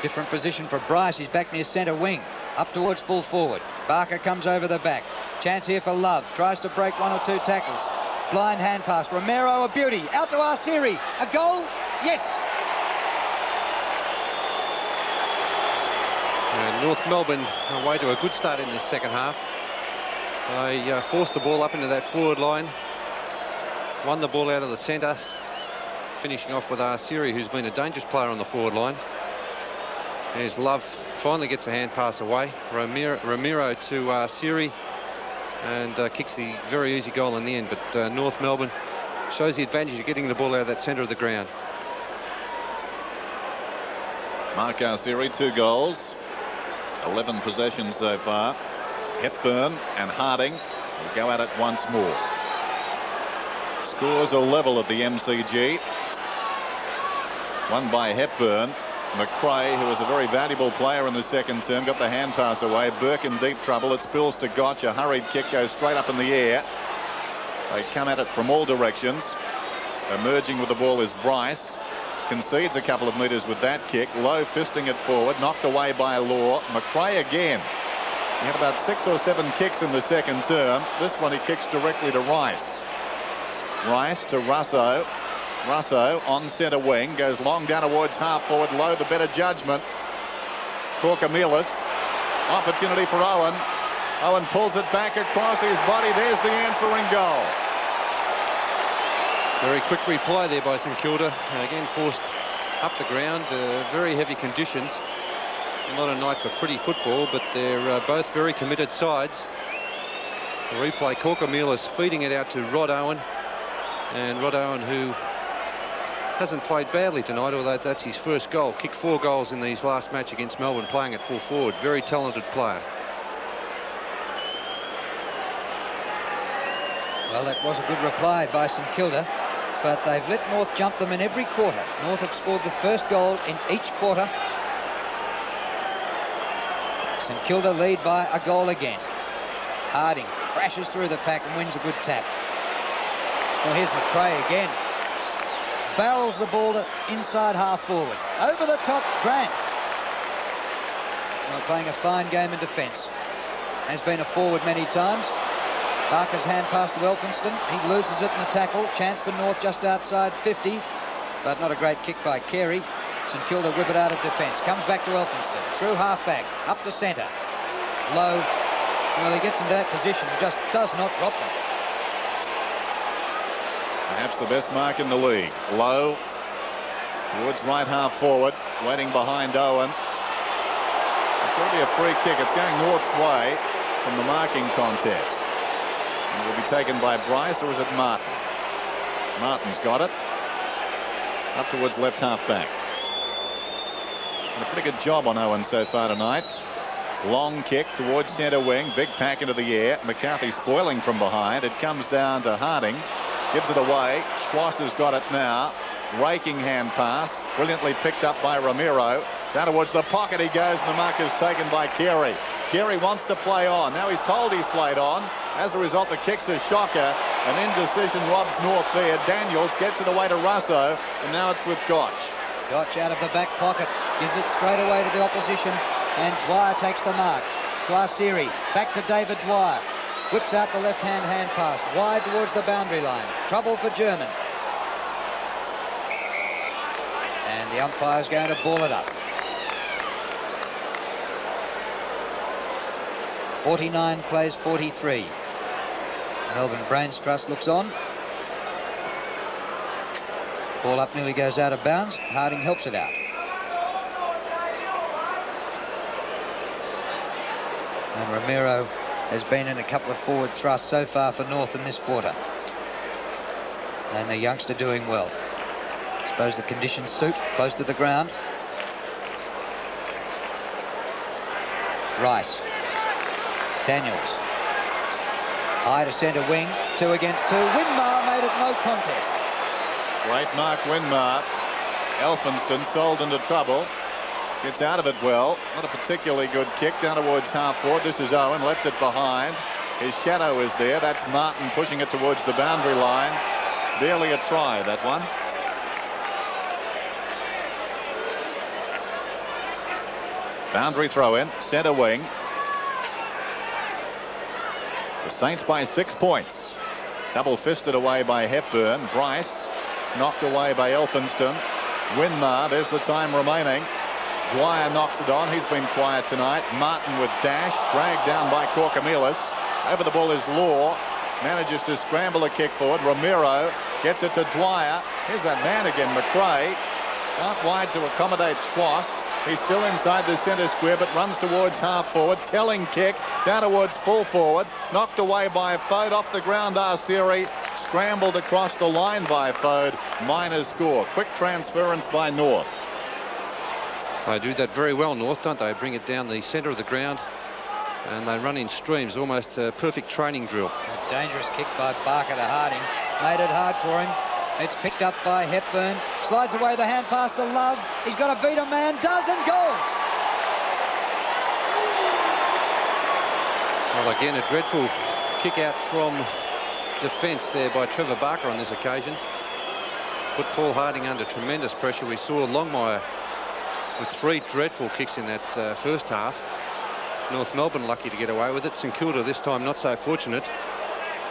Different position for Bryce. He's back near centre wing. Up towards full forward. Barker comes over the back. Chance here for Love. Tries to break 1 or 2 tackles. Blind hand pass. Ramiro, a beauty. Out to Arsiri. A goal? Yes. North Melbourne away to a good start in this second half. They forced the ball up into that forward line, won the ball out of the centre, finishing off with Arsiri, who's been a dangerous player on the forward line. There's Love, finally gets a hand pass away. Ramiro to Arsiri, and kicks the very easy goal in the end. But North Melbourne shows the advantage of getting the ball out of that centre of the ground. Mark Arsiri, 2 goals, 11 possessions so far. Hepburn and Harding will go at it once more. Scores are level at the MCG. Won by Hepburn. McRae, who was a very valuable player in the second term, got the hand pass away. Burke in deep trouble. It spills to Gotch. A hurried kick goes straight up in the air. They come at it from all directions. Emerging with the ball is Bryce. Concedes a couple of metres with that kick. Lowe fisting it forward. Knocked away by Law. McRae again. He had about 6 or 7 kicks in the second term. This one he kicks directly to Rice. Rice to Russo. Russo on centre wing, goes long down towards half forward. Lowe the better judgment. Corcomelis, opportunity for Owen. Owen pulls it back across his body. There's the answering goal. Very quick replay there by St Kilda. Again forced up the ground. Very heavy conditions. Not a night for pretty football, but they're both very committed sides. The replay, Corcomelis feeding it out to Rod Owen. And Rod Owen, who hasn't played badly tonight, although that's his first goal. Kicked 4 goals in his last match against Melbourne, playing at full forward. Very talented player. Well, that was a good reply by St Kilda, but they've let North jump them in every quarter. North have scored the first goal in each quarter. St Kilda lead by a goal again. Harding crashes through the pack and wins a good tap. Well, here's McRae again. Barrels the ball to inside half forward. Over the top, Grant. Well, playing a fine game in defence. Has been a forward many times. Barker's hand pass to Elphinston. He loses it in the tackle. Chance for North just outside 50, but not a great kick by Carey. St Kilda whip it out of defence. Comes back to Elphinston. Through half-back. Up to centre. Low. Well, he gets into that position and just does not drop them. Perhaps the best mark in the league. Low towards right half forward, waiting behind Owen. It's going to be a free kick. It's going North's way from the marking contest. And it will be taken by Bryce, or is it Martin? Martin's got it. Up towards left half back. And a pretty good job on Owen so far tonight. Long kick towards centre wing. Big pack into the air. McCarthy spoiling from behind. It comes down to Harding. Gives it away. Schwass has got it now. Raking hand pass. Brilliantly picked up by Ramiro. Down towards the pocket he goes, and the mark is taken by Carey. Carey wants to play on. Now he's told he's played on. As a result, the kick's a shocker. An indecision robs North there. Daniels gets it away to Russo, and now it's with Gotch. Gotch out of the back pocket. Gives it straight away to the opposition, and Dwyer takes the mark. Arsiri back to David Dwyer. Whips out the left-hand hand pass, wide towards the boundary line. Trouble for German. And the umpire's going to ball it up. 49 plays 43. Melbourne Brains Trust looks on. Ball up nearly goes out of bounds. Harding helps it out. And Ramiro has been in a couple of forward thrusts so far for North in this quarter. And the youngster doing well. I suppose the conditions suit, close to the ground. Rice. Daniels. High to centre wing, 2 against 2. Winmar made it no contest. Great mark, Winmar. Elphinston sold into trouble. Gets out of it well. Not a particularly good kick down towards half forward. This is Owen, left it behind. His shadow is there. That's Martin pushing it towards the boundary line. Barely a try, that one. Boundary throw in, centre wing. The Saints by 6 points. Double fisted away by Hepburn. Bryce knocked away by Elphinston. Winmar, there's the time remaining. Dwyer knocks it on. He's been quiet tonight. Martin with dash, dragged down by Corcomelis. Over the ball is Law. Manages to scramble a kick forward. Romero gets it to Dwyer. Here's that man again, McRae. Out wide to accommodate Schwass. He's still inside the centre square, but runs towards half forward. Telling kick down towards full forward. Knocked away by Fode. Off the ground, Arceri. Scrambled across the line by Fode. Minor score. Quick transference by North. They do that very well, North, don't they? Bring it down the centre of the ground, and they run in streams, almost a perfect training drill. A dangerous kick by Barker to Harding. Made it hard for him. It's picked up by Hepburn. Slides away the hand pass to Love. He's got to beat a man. Does and goes. Well, again, a dreadful kick out from defence there by Trevor Barker on this occasion. Put Paul Harding under tremendous pressure. We saw Longmire with 3 dreadful kicks in that first half. North Melbourne lucky to get away with it. St Kilda this time not so fortunate.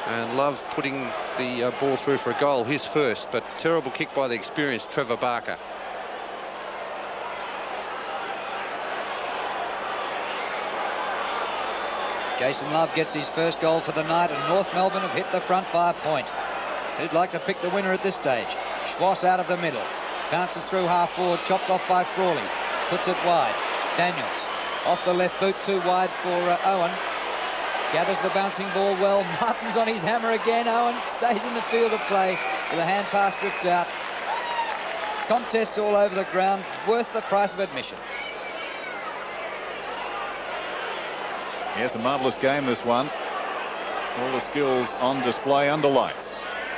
And Love putting the ball through for a goal, his first, but terrible kick by the experienced Trevor Barker. Jason Love gets his first goal for the night, and North Melbourne have hit the front by a point. Who'd like to pick the winner at this stage? Schwass out of the middle. Bounces through half forward, chopped off by Frawley. Puts it wide. Daniels off the left boot, too wide for Owen. Gathers the bouncing ball well. Martin's on his hammer again. Owen stays in the field of play. With a hand pass drifts out. Contests all over the ground. Worth the price of admission. Yes, a marvellous game, this one. All the skills on display under lights.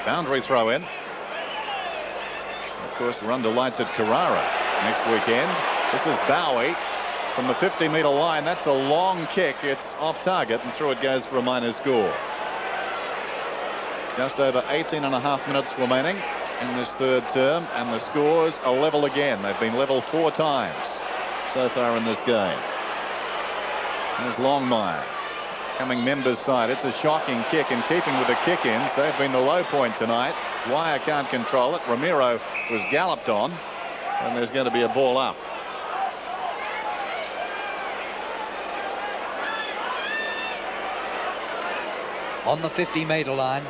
Boundary throw in. Of course, we're under lights at Carrara next weekend. This is Bowie from the 50-metre line. That's a long kick. It's off target, and through it goes for a minor score. Just over 18 and a half minutes remaining in this third term, and the scores are level again. They've been level 4 times so far in this game. There's Longmire coming members side. It's a shocking kick, in keeping with the kick-ins. They've been the low point tonight. Dwyer can't control it. Romero was galloped on, and there's going to be a ball up. On the 50-metre line,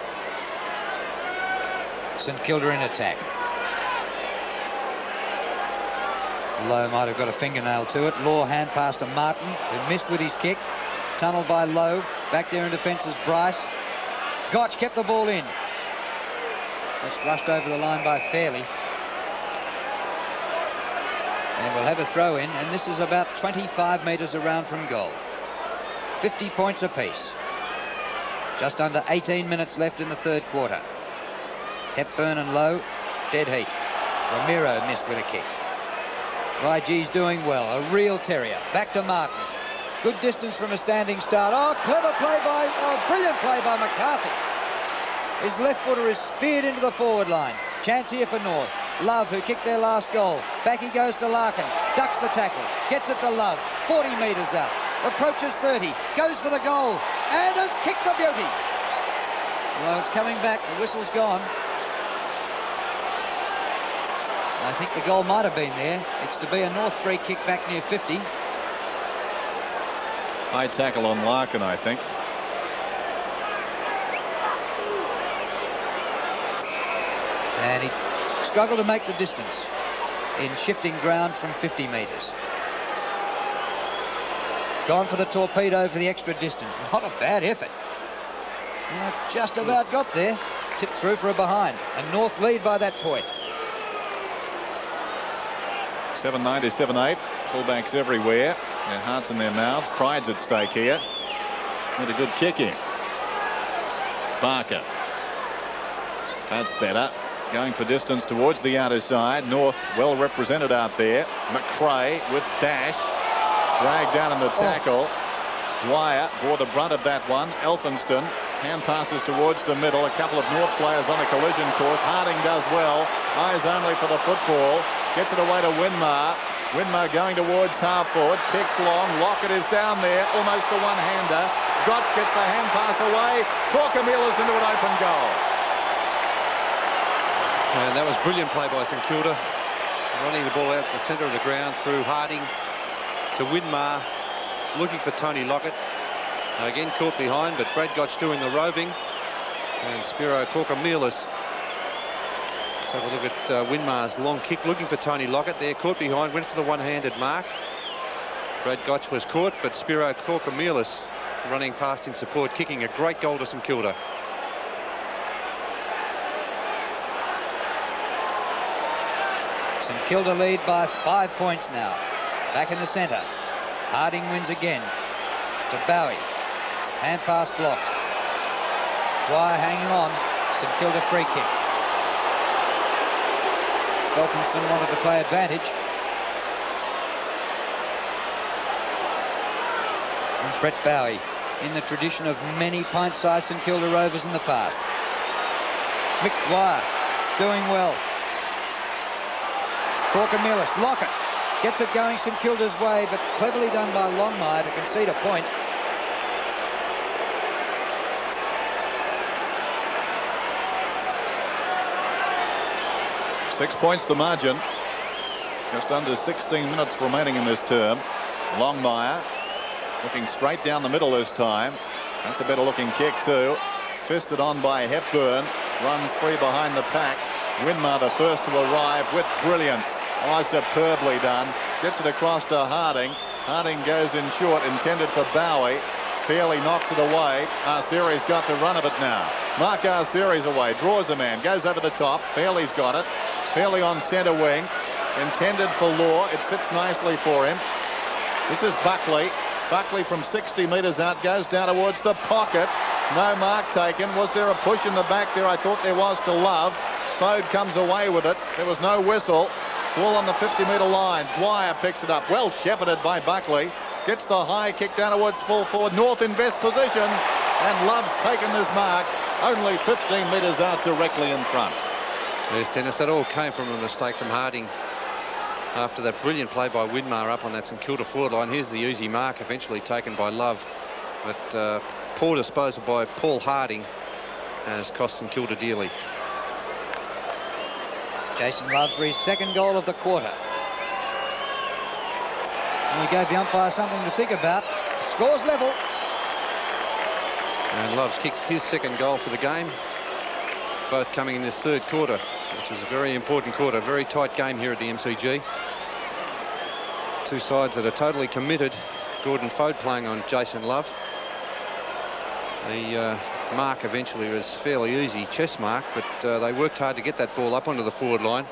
St Kilda in attack. Lowe might have got a fingernail to it. Law hand pass to Martin, who missed with his kick. Tunnelled by Lowe. Back there in defence is Bryce. Gotch kept the ball in. That's rushed over the line by Fairley. And we'll have a throw in, and this is about 25 metres around from goal. 50 points apiece. Just under 18 minutes left in the third quarter. Hepburn and Lowe, dead heat. Romero missed with a kick. YG's doing well, a real terrier. Back to Martin. Good distance from a standing start. Oh, clever play by, brilliant play by McCarthy. His left footer is speared into the forward line. Chance here for North. Love, who kicked their last goal. Back he goes to Larkin. Ducks the tackle. Gets it to Love. 40 metres out. Approaches 30. Goes for the goal. And has kicked the beauty. Well, it's coming back. The whistle's gone. I think the goal might have been there. It's to be a North free kick back near 50. High tackle on Larkin, I think. And he struggled to make the distance in shifting ground from 50 metres. Gone for the torpedo for the extra distance. Not a bad effort. Just about got there. Tipped through for a behind. And North lead by that point. 7.97.8. Fullbacks everywhere. Their hearts in their mouths. Pride's at stake here. And a good kick in. Barker. That's better. Going for distance towards the outer side. North well represented out there. McRae with dash. Dragged down in the tackle. Dwyer bore the brunt of that one. Elphinston. Hand passes towards the middle. A couple of North players on a collision course. Harding does well. Eyes only for the football. Gets it away to Winmar. Winmar going towards half forward. Kicks long. Lockett is down there. Almost the one-hander. Gotch gets the hand pass away. Corkamillas into an open goal. And that was brilliant play by St Kilda. Running the ball out the centre of the ground through Harding to Winmar. Looking for Tony Lockett. Again caught behind, but Brad Gotch doing the roving. And Spiro Korkamielis. Let's have a look at Winmar's long kick, looking for Tony Lockett there. Caught behind, went for the one-handed mark. Brad Gotch was caught, but Spiro Korkamielis running past in support, kicking a great goal to St Kilda. St Kilda lead by 5 points now. Back in the centre. Harding wins again. To Bowie. Hand pass blocked. Dwyer hanging on. St Kilda free kick. Elphinston wanted to play advantage. And Brett Bowie, in the tradition of many pint-sized St Kilda Rovers in the past. Mick Dwyer doing well. Korkamielis, Lockett gets it going St Kilda's way, but cleverly done by Longmire to concede a point. Six points the margin. Just under 16 minutes remaining in this term. Longmire looking straight down the middle this time. That's a better looking kick too. Fisted on by Hepburn. Runs free behind the pack. Winmar the first to arrive with brilliance. Oh, superbly done. Gets it across to Harding. Harding goes in short, intended for Bowie. Fairley knocks it away. Arceri's got the run of it now. Mark Arceri's away, draws a man, goes over the top. Fairley's got it. Fairley on centre wing. Intended for Law. It sits nicely for him. This is Buckley. Buckley from 60 metres out goes down towards the pocket. No mark taken. Was there a push in the back there? I thought there was to Love. Fode comes away with it. There was no whistle. Ball on the 50-metre line. Dwyer picks it up. Well shepherded by Buckley. Gets the high kick down towards full forward. North in best position. And Love's taken this mark. Only 15 metres out directly in front. There's Dennis. That all came from a mistake from Harding after that brilliant play by Winmar up on that St Kilda forward line. Here's the easy mark eventually taken by Love. But poor disposal by Paul Harding has cost St Kilda dearly. Jason Love for his second goal of the quarter. And he gave the umpire something to think about. Scores level. And Love's kicked his second goal for the game. Both coming in this third quarter, which is a very important quarter. Very tight game here at the MCG. Two sides that are totally committed. Gordon Fode playing on Jason Love. The mark eventually was fairly easy, chest mark, but they worked hard to get that ball up onto the forward line.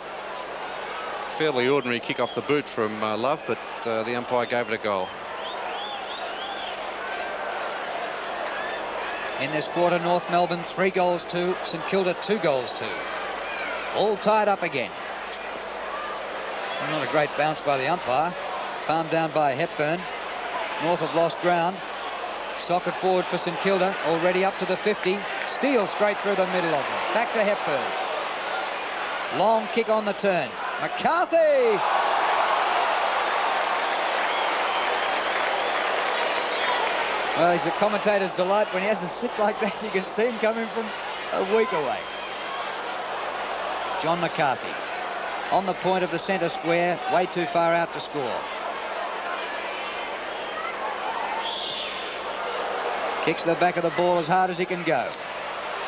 Fairly ordinary kick off the boot from Love, but the umpire gave it a goal. In this quarter, North Melbourne 3 goals to St Kilda 2 goals to. All tied up again. Not a great bounce by the umpire. Palmed down by Hepburn. North have lost ground. Socket forward for St Kilda, already up to the 50. Steele straight through the middle of them. Back to Hepburn. Long kick on the turn. McCarthy! Well, he's a commentator's delight when he has a sit like that. You can see him coming from a week away. John McCarthy on the point of the centre square, way too far out to score. Kicks the back of the ball as hard as he can go.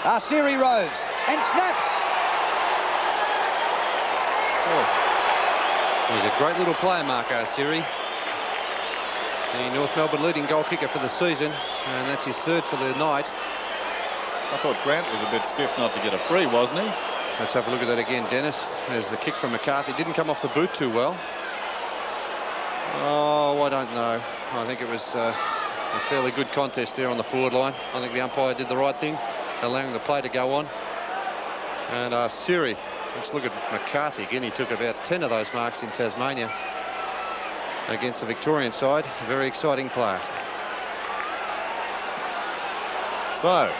Arceri rose and snaps. Oh. He's a great little player, Mark Arceri. The North Melbourne leading goal kicker for the season, and that's his third for the night. I thought Grant was a bit stiff not to get a free, wasn't he? Let's have a look at that again, Dennis. There's the kick from McCarthy. Didn't come off the boot too well. Oh, I don't know. I think it was a fairly good contest there on the forward line. I think the umpire did the right thing, allowing the play to go on. And Arceri, let's look at McCarthy again. He took about 10 of those marks in Tasmania against the Victorian side. A very exciting player. So,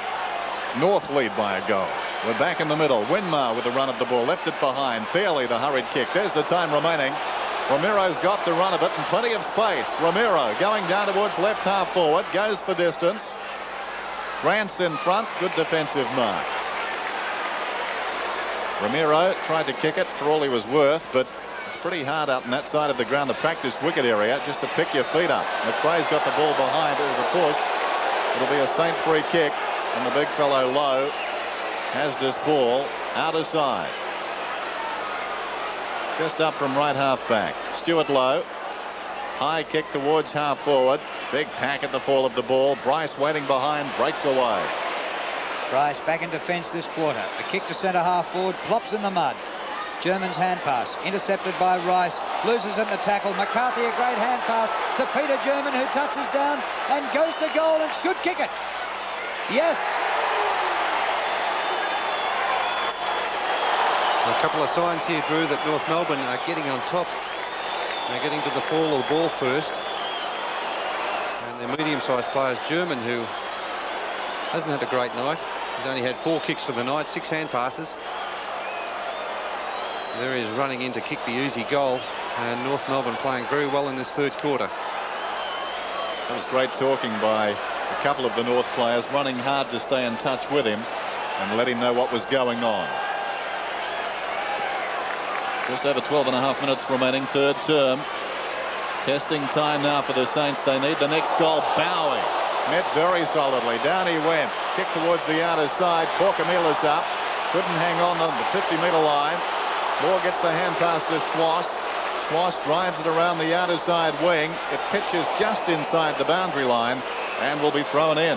North lead by a goal. We're back in the middle. Winmar with the run of the ball. Left it behind. Fairley the hurried kick. There's the time remaining. Ramiro's got the run of it and plenty of space. Ramiro going down towards left half forward. Goes for distance. Grant's in front. Good defensive mark. Ramiro tried to kick it for all he was worth, but it's pretty hard out on that side of the ground, the practice wicket area, just to pick your feet up. McRae's got the ball behind. It was a push. It'll be a Saint free kick, and the big fellow Lowe has this ball out of side. Just up from right half back. Stuart Lowe. High kick towards half forward. Big pack at the fall of the ball. Bryce waiting behind, breaks away. Bryce back in defence this quarter. The kick to centre half forward, plops in the mud. German's hand pass, intercepted by Rice, loses in the tackle. McCarthy, a great hand pass to Peter German, who touches down and goes to goal and should kick it. Yes. A couple of signs here, Drew, that North Melbourne are getting on top. They're getting to the fall of the ball first. And their medium-sized players, German, who hasn't had a great night. He's only had 4 kicks for the night, 6 hand passes. There he is running in to kick the easy goal, and North Melbourne playing very well in this third quarter. That was great talking by a couple of the North players, running hard to stay in touch with him and let him know what was going on. Just over 12.5 minutes remaining, third term. Testing time now for the Saints. They need the next goal. Bowie met very solidly. Down he went. Kick towards the outer side. Porcamilas up. Couldn't hang on the 50-metre line. Moore gets the hand pass to Schwass. Schwass drives it around the outer side wing. It pitches just inside the boundary line and will be thrown in.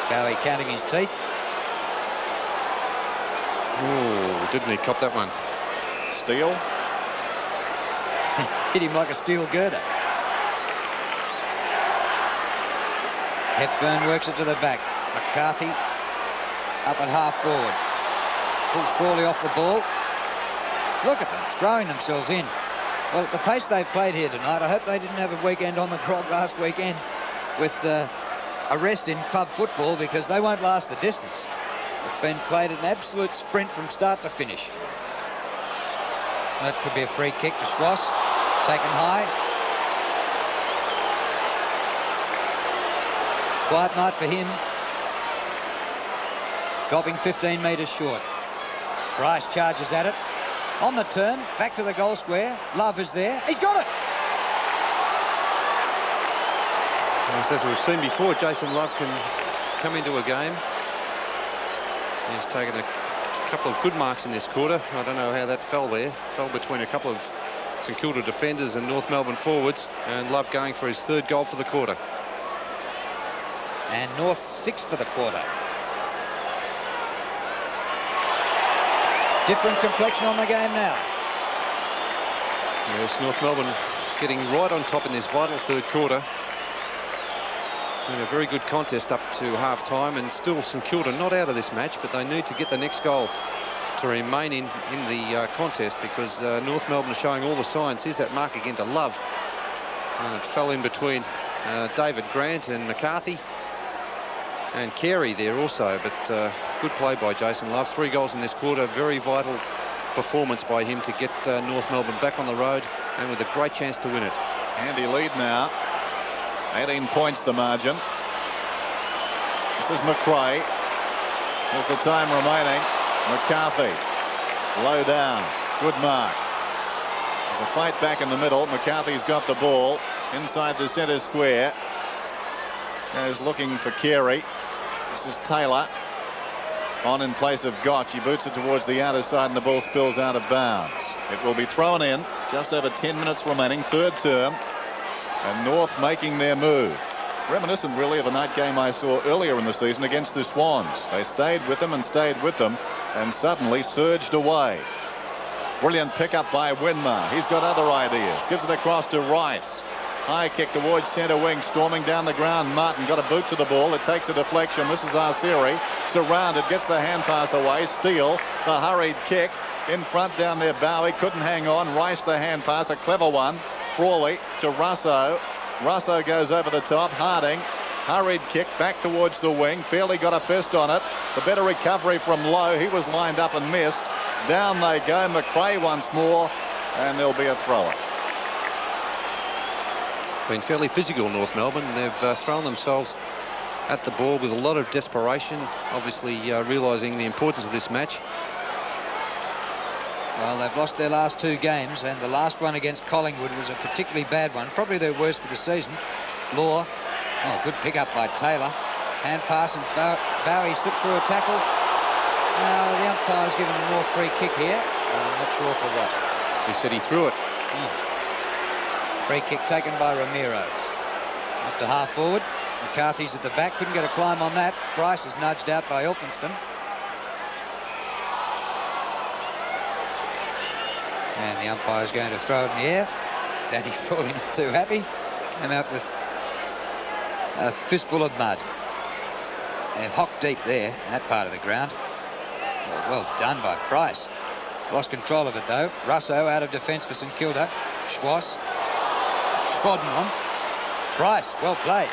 Bowie counting his teeth. Oh, didn't he cop that one? Steele. Hit him like a steel girder. Hepburn works it to the back. McCarthy up at half forward. Pulls Frawley off the ball. Look at them throwing themselves in. Well, at the pace they've played here tonight, I hope they didn't have a weekend on the grog last weekend with a rest in club football, because they won't last the distance. It's been played an absolute sprint from start to finish. That could be a free kick to Schwass. Taken high. Quiet night for him. Dropping 15 metres short. Bryce charges at it. On the turn, back to the goal square. Love is there. He's got it! As we've seen before, Jason Love can come into a game. He's taken a couple of good marks in this quarter. I don't know how that fell there. Fell between a couple of St Kilda defenders and North Melbourne forwards. And Love going for his 3rd goal for the quarter. And North 6 for the quarter. Different complexion on the game now. Yes, North Melbourne getting right on top in this vital third quarter. Been a very good contest up to half-time, and still St Kilda not out of this match, but they need to get the next goal to remain in the contest, because North Melbourne are showing all the signs. Here's that mark again to Love, and it fell in between David Grant and McCarthy. And Carey there also, but good play by Jason Love. 3 goals in this quarter. Very vital performance by him to get North Melbourne back on the road, and with a great chance to win it. Handy lead now. 18 points the margin. This is McRae. There's the time remaining. McCarthy. Low down. Good mark. There's a fight back in the middle. McCarthy's got the ball inside the centre square. Goes looking for Carey. This is Taylor on in place of Gotch. He boots it towards the outer side and the ball spills out of bounds. It will be thrown in. Just over 10 minutes remaining, third term, and North making their move. Reminiscent really of a night game I saw earlier in the season against the Swans. They stayed with them and suddenly surged away. Brilliant pickup by Winmar. He's got other ideas. Gives it across to Rice. High kick towards centre wing, storming down the ground. Martin got a boot to the ball. It takes a deflection. This is Arceri. Surrounded, gets the hand pass away. Steele, the hurried kick. In front down there, Bowie couldn't hang on. Rice the hand pass, a clever one. Frawley to Russo. Russo goes over the top. Harding, hurried kick back towards the wing. Fairly got a fist on it. The better recovery from Lowe. He was lined up and missed. Down they go. McRae once more, and there'll be a throw-in. Been fairly physical, North Melbourne. They've thrown themselves at the ball with a lot of desperation, obviously realising the importance of this match. Well, they've lost their last 2 games, and the last one against Collingwood was a particularly bad one, probably their worst for the season. Law Oh, good pick up by Taylor. Hand pass and Bowie slipped through a tackle. Now the umpire's given a more free kick here. I'm not sure for what. He said he threw it. Free kick taken by Ramiro. Up to half forward. McCarthy's at the back. Couldn't get a climb on that. Bryce is nudged out by Elphinston. And the umpire's going to throw it in the air. Danny Foley not too happy. Came out with a fistful of mud. They're hock deep there in that part of the ground. Well done by Bryce. Lost control of it though. Russo out of defence for St Kilda. Schwass trodden on. Bryce, well played.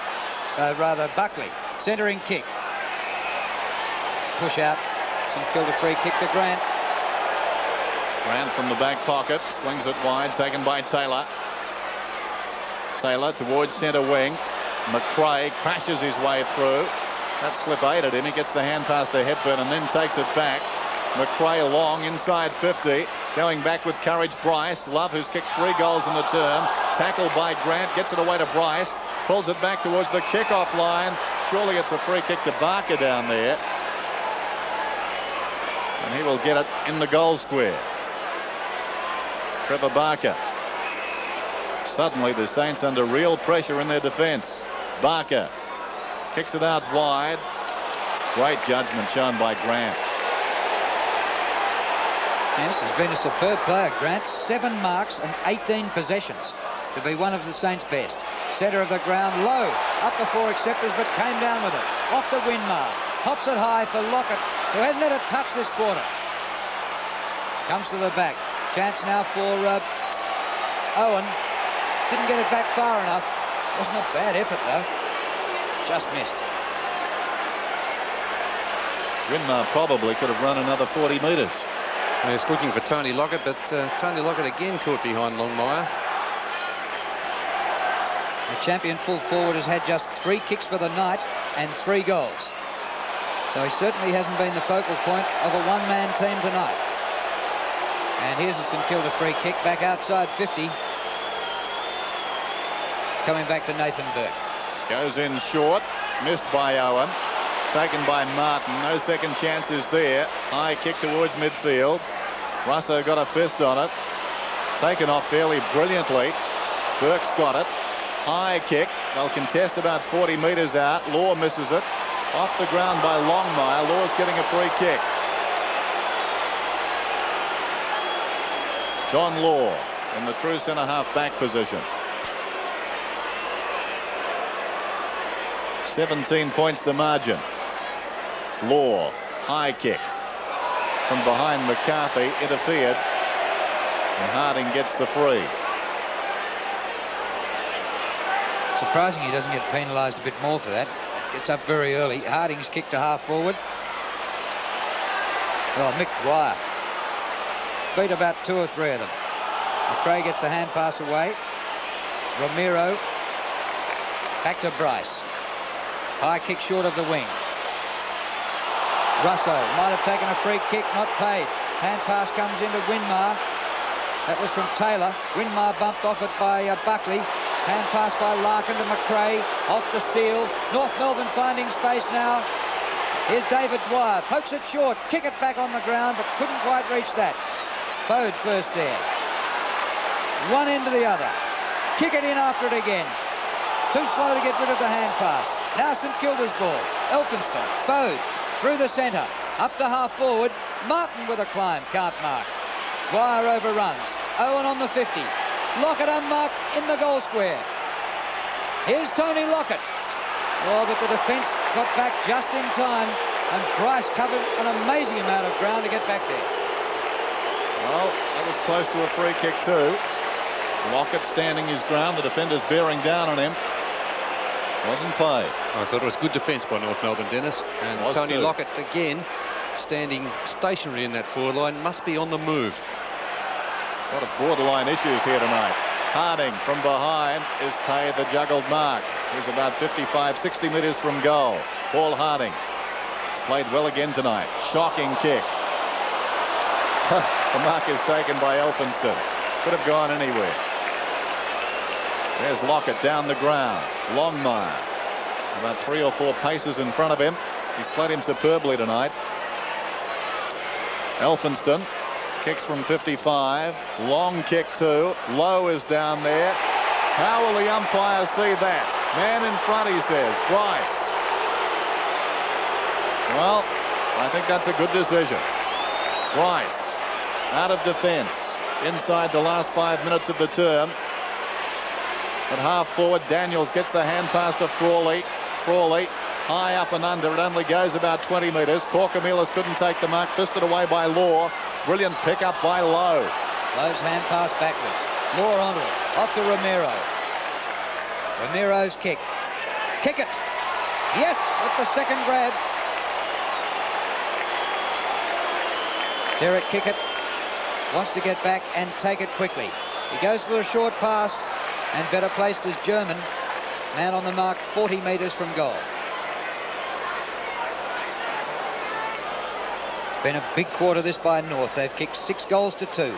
Rather Buckley. Centering kick. Push out. St Kilda free kick to Grant. Grant from the back pocket, swings it wide, taken by Taylor. Taylor towards centre wing. McRae crashes his way through. That slip aided him. He gets the hand pass to Hepburn and then takes it back. McRae long inside 50. Going back with courage, Bryce. Love, who's kicked 3 goals in the term. Tackled by Grant, gets it away to Bryce. Pulls it back towards the kick-off line. Surely it's a free kick to Barker down there. And he will get it in the goal square. Trevor Barker. Suddenly the Saints under real pressure in their defence. Barker kicks it out wide. Great judgment shown by Grant. Yes, he's been a superb player, Grant. 7 marks and 18 possessions to be one of the Saints' best. Centre of the ground, low, up before acceptors, but came down with it. Off to Winmar. Hops it high for Lockett, who hasn't had a touch this quarter. Comes to the back. Chance now for Owen. Didn't get it back far enough. Wasn't a bad effort, though. Just missed. Winmar probably could have run another 40 metres. He's looking for Tony Lockett, but Tony Lockett again caught behind Longmire. The champion full forward has had just 3 kicks for the night and 3 goals. So he certainly hasn't been the focal point of a one-man team tonight. And here's a St Kilda free kick back outside 50. Coming back to Nathan Burke. Goes in short, missed by Owen. Taken by Martin, no second chances there. High kick towards midfield. Russo got a fist on it. Taken off fairly brilliantly. Burke's got it. High kick. They'll contest about 40 metres out. Law misses it. Off the ground by Longmire. Law's getting a free kick. John Law in the true centre-half back position. 17 points the margin. Law, high kick from behind McCarthy, interfered, and Harding gets the free. Surprising he doesn't get penalised a bit more for that. Gets up very early. Harding's kick to half forward. Oh, Mick Dwyer beat about 2 or 3 of them. McRae gets the hand pass away. Ramiro back to Bryce. High kick short of the wing. Russo might have taken a free kick, not paid. Hand pass comes into Winmar. That was from Taylor. Winmar bumped off it by Buckley. Hand pass by Larkin to McRae. Off to Steele. North Melbourne finding space now. Here's David Dwyer. Pokes it short. Kick it back on the ground, but couldn't quite reach that. Fode first there. One end to the other. Kick it in after it again. Too slow to get rid of the hand pass. Now St Kilda's ball. Elphinston. Fode. Through the centre, up to half forward. Martin with a climb, can't mark. Dwyer overruns. Owen on the 50. Lockett unmarked in the goal square. Here's Tony Lockett. Oh, but the defence got back just in time, and Bryce covered an amazing amount of ground to get back there. Well, that was close to a free kick too. Lockett standing his ground, the defenders bearing down on him. Wasn't play. I thought it was good defence by North Melbourne, Dennis. And Tony Lockett again standing stationary in that forward line, must be on the move. A lot of borderline issues here tonight. Harding from behind is paid the juggled mark. He's about 55, 60 metres from goal. Paul Harding. He's played well again tonight. Shocking kick. The mark is taken by Elphinston. Could have gone anywhere. There's Lockett down the ground. Longmire About 3 or 4 paces in front of him. He's played him superbly tonight. Elphinston kicks from 55. Long kick too. Low is down there. How will the umpire see that? Man in front, he says. Bryce. Well, I think that's a good decision. Bryce out of defence inside the last 5 minutes of the term. At half forward, Daniels gets the hand pass to Frawley. Frawley high up and under. It only goes about 20 metres. Corcomelis couldn't take the mark. Fisted away by Law. Brilliant pickup by Lowe. Lowe's hand pass backwards. Law onto it. Off to Romero. Romero's kick. Kick it. Yes, at the second grab. Derek Kickett wants to get back and take it quickly. He goes for a short pass, and better placed is German. Man on the mark 40 metres from goal. It's been a big quarter this by North. They've kicked 6 goals to 2.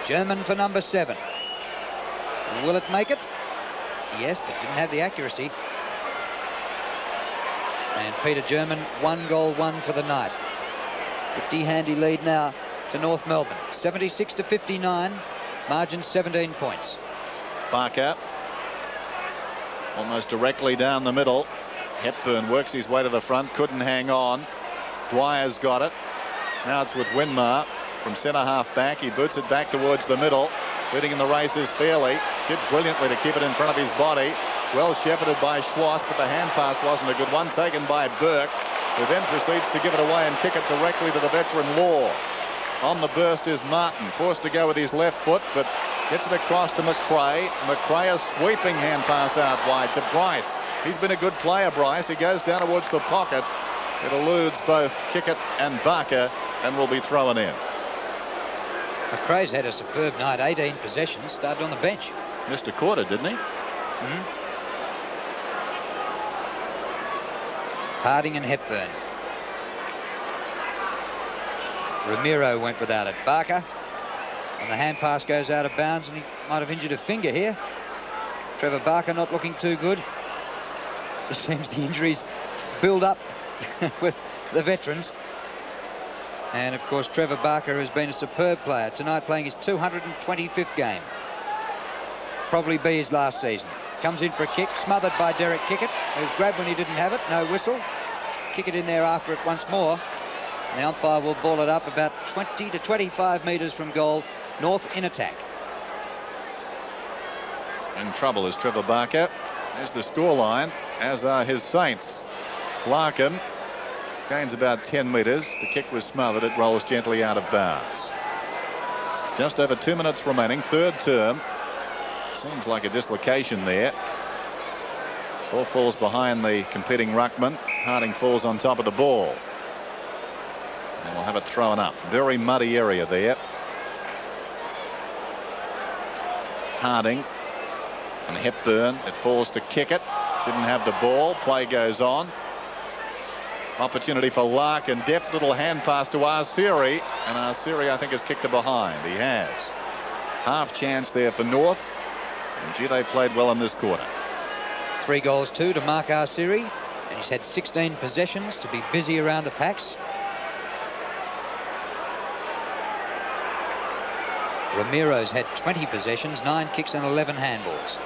German for number 7. Will it make it? Yes, but didn't have the accuracy. And Peter German, 1 goal, 1 for the night. Pretty handy lead now to North Melbourne. 76 to 59. Margin 17 points. Barker almost directly down the middle. Hepburn works his way to the front. Couldn't hang on. Dwyer's got it. Now it's with Winmar from centre half back. He boots it back towards the middle. Leading in the race is Fairley. Did brilliantly to keep it in front of his body. Well shepherded by Schwartz, but the hand pass wasn't a good one. Taken by Burke, who then proceeds to give it away and kick it directly to the veteran Law. On the burst is Martin, forced to go with his left foot, but gets it across to McRae. McRae, a sweeping hand pass out wide to Bryce. He's been a good player, Bryce. He goes down towards the pocket. It eludes both Kickett and Barker and will be thrown in. McRae's had a superb night. 18 possessions. Started on the bench. Missed a quarter, didn't he? Harding and Hepburn. Romero went without it. Barker, and the hand pass goes out of bounds, and he might have injured a finger here. Trevor Barker not looking too good. Just seems the injuries build up with the veterans. And of course Trevor Barker has been a superb player tonight, playing his 225th game. Probably be his last season. Comes in for a kick, smothered by Derek Kickett, who's grabbed when he didn't have it. No whistle. Kick it in there after it once more. And the umpire will ball it up about 20 to 25 metres from goal. North in attack. In trouble is Trevor Barker. There's the scoreline, as are his Saints. Larkin gains about 10 metres. The kick was smothered. It rolls gently out of bounds. Just over 2 minutes remaining. Third term. Seems like a dislocation there. Ball falls behind the competing ruckman. Harding falls on top of the ball. And we'll have it thrown up. Very muddy area there. Harding and Hepburn. It falls to Kickett. Didn't have the ball. Play goes on. Opportunity for Larkin. Deft little hand pass to Arsiri. And Arsiri, I think, has kicked it behind. He has. Half chance there for North. And gee, they played well in this quarter. 3 goals, 2 to Mark Arsiri. And he's had 16 possessions to be busy around the packs. Romero's had 20 possessions, 9 kicks and 11 handballs.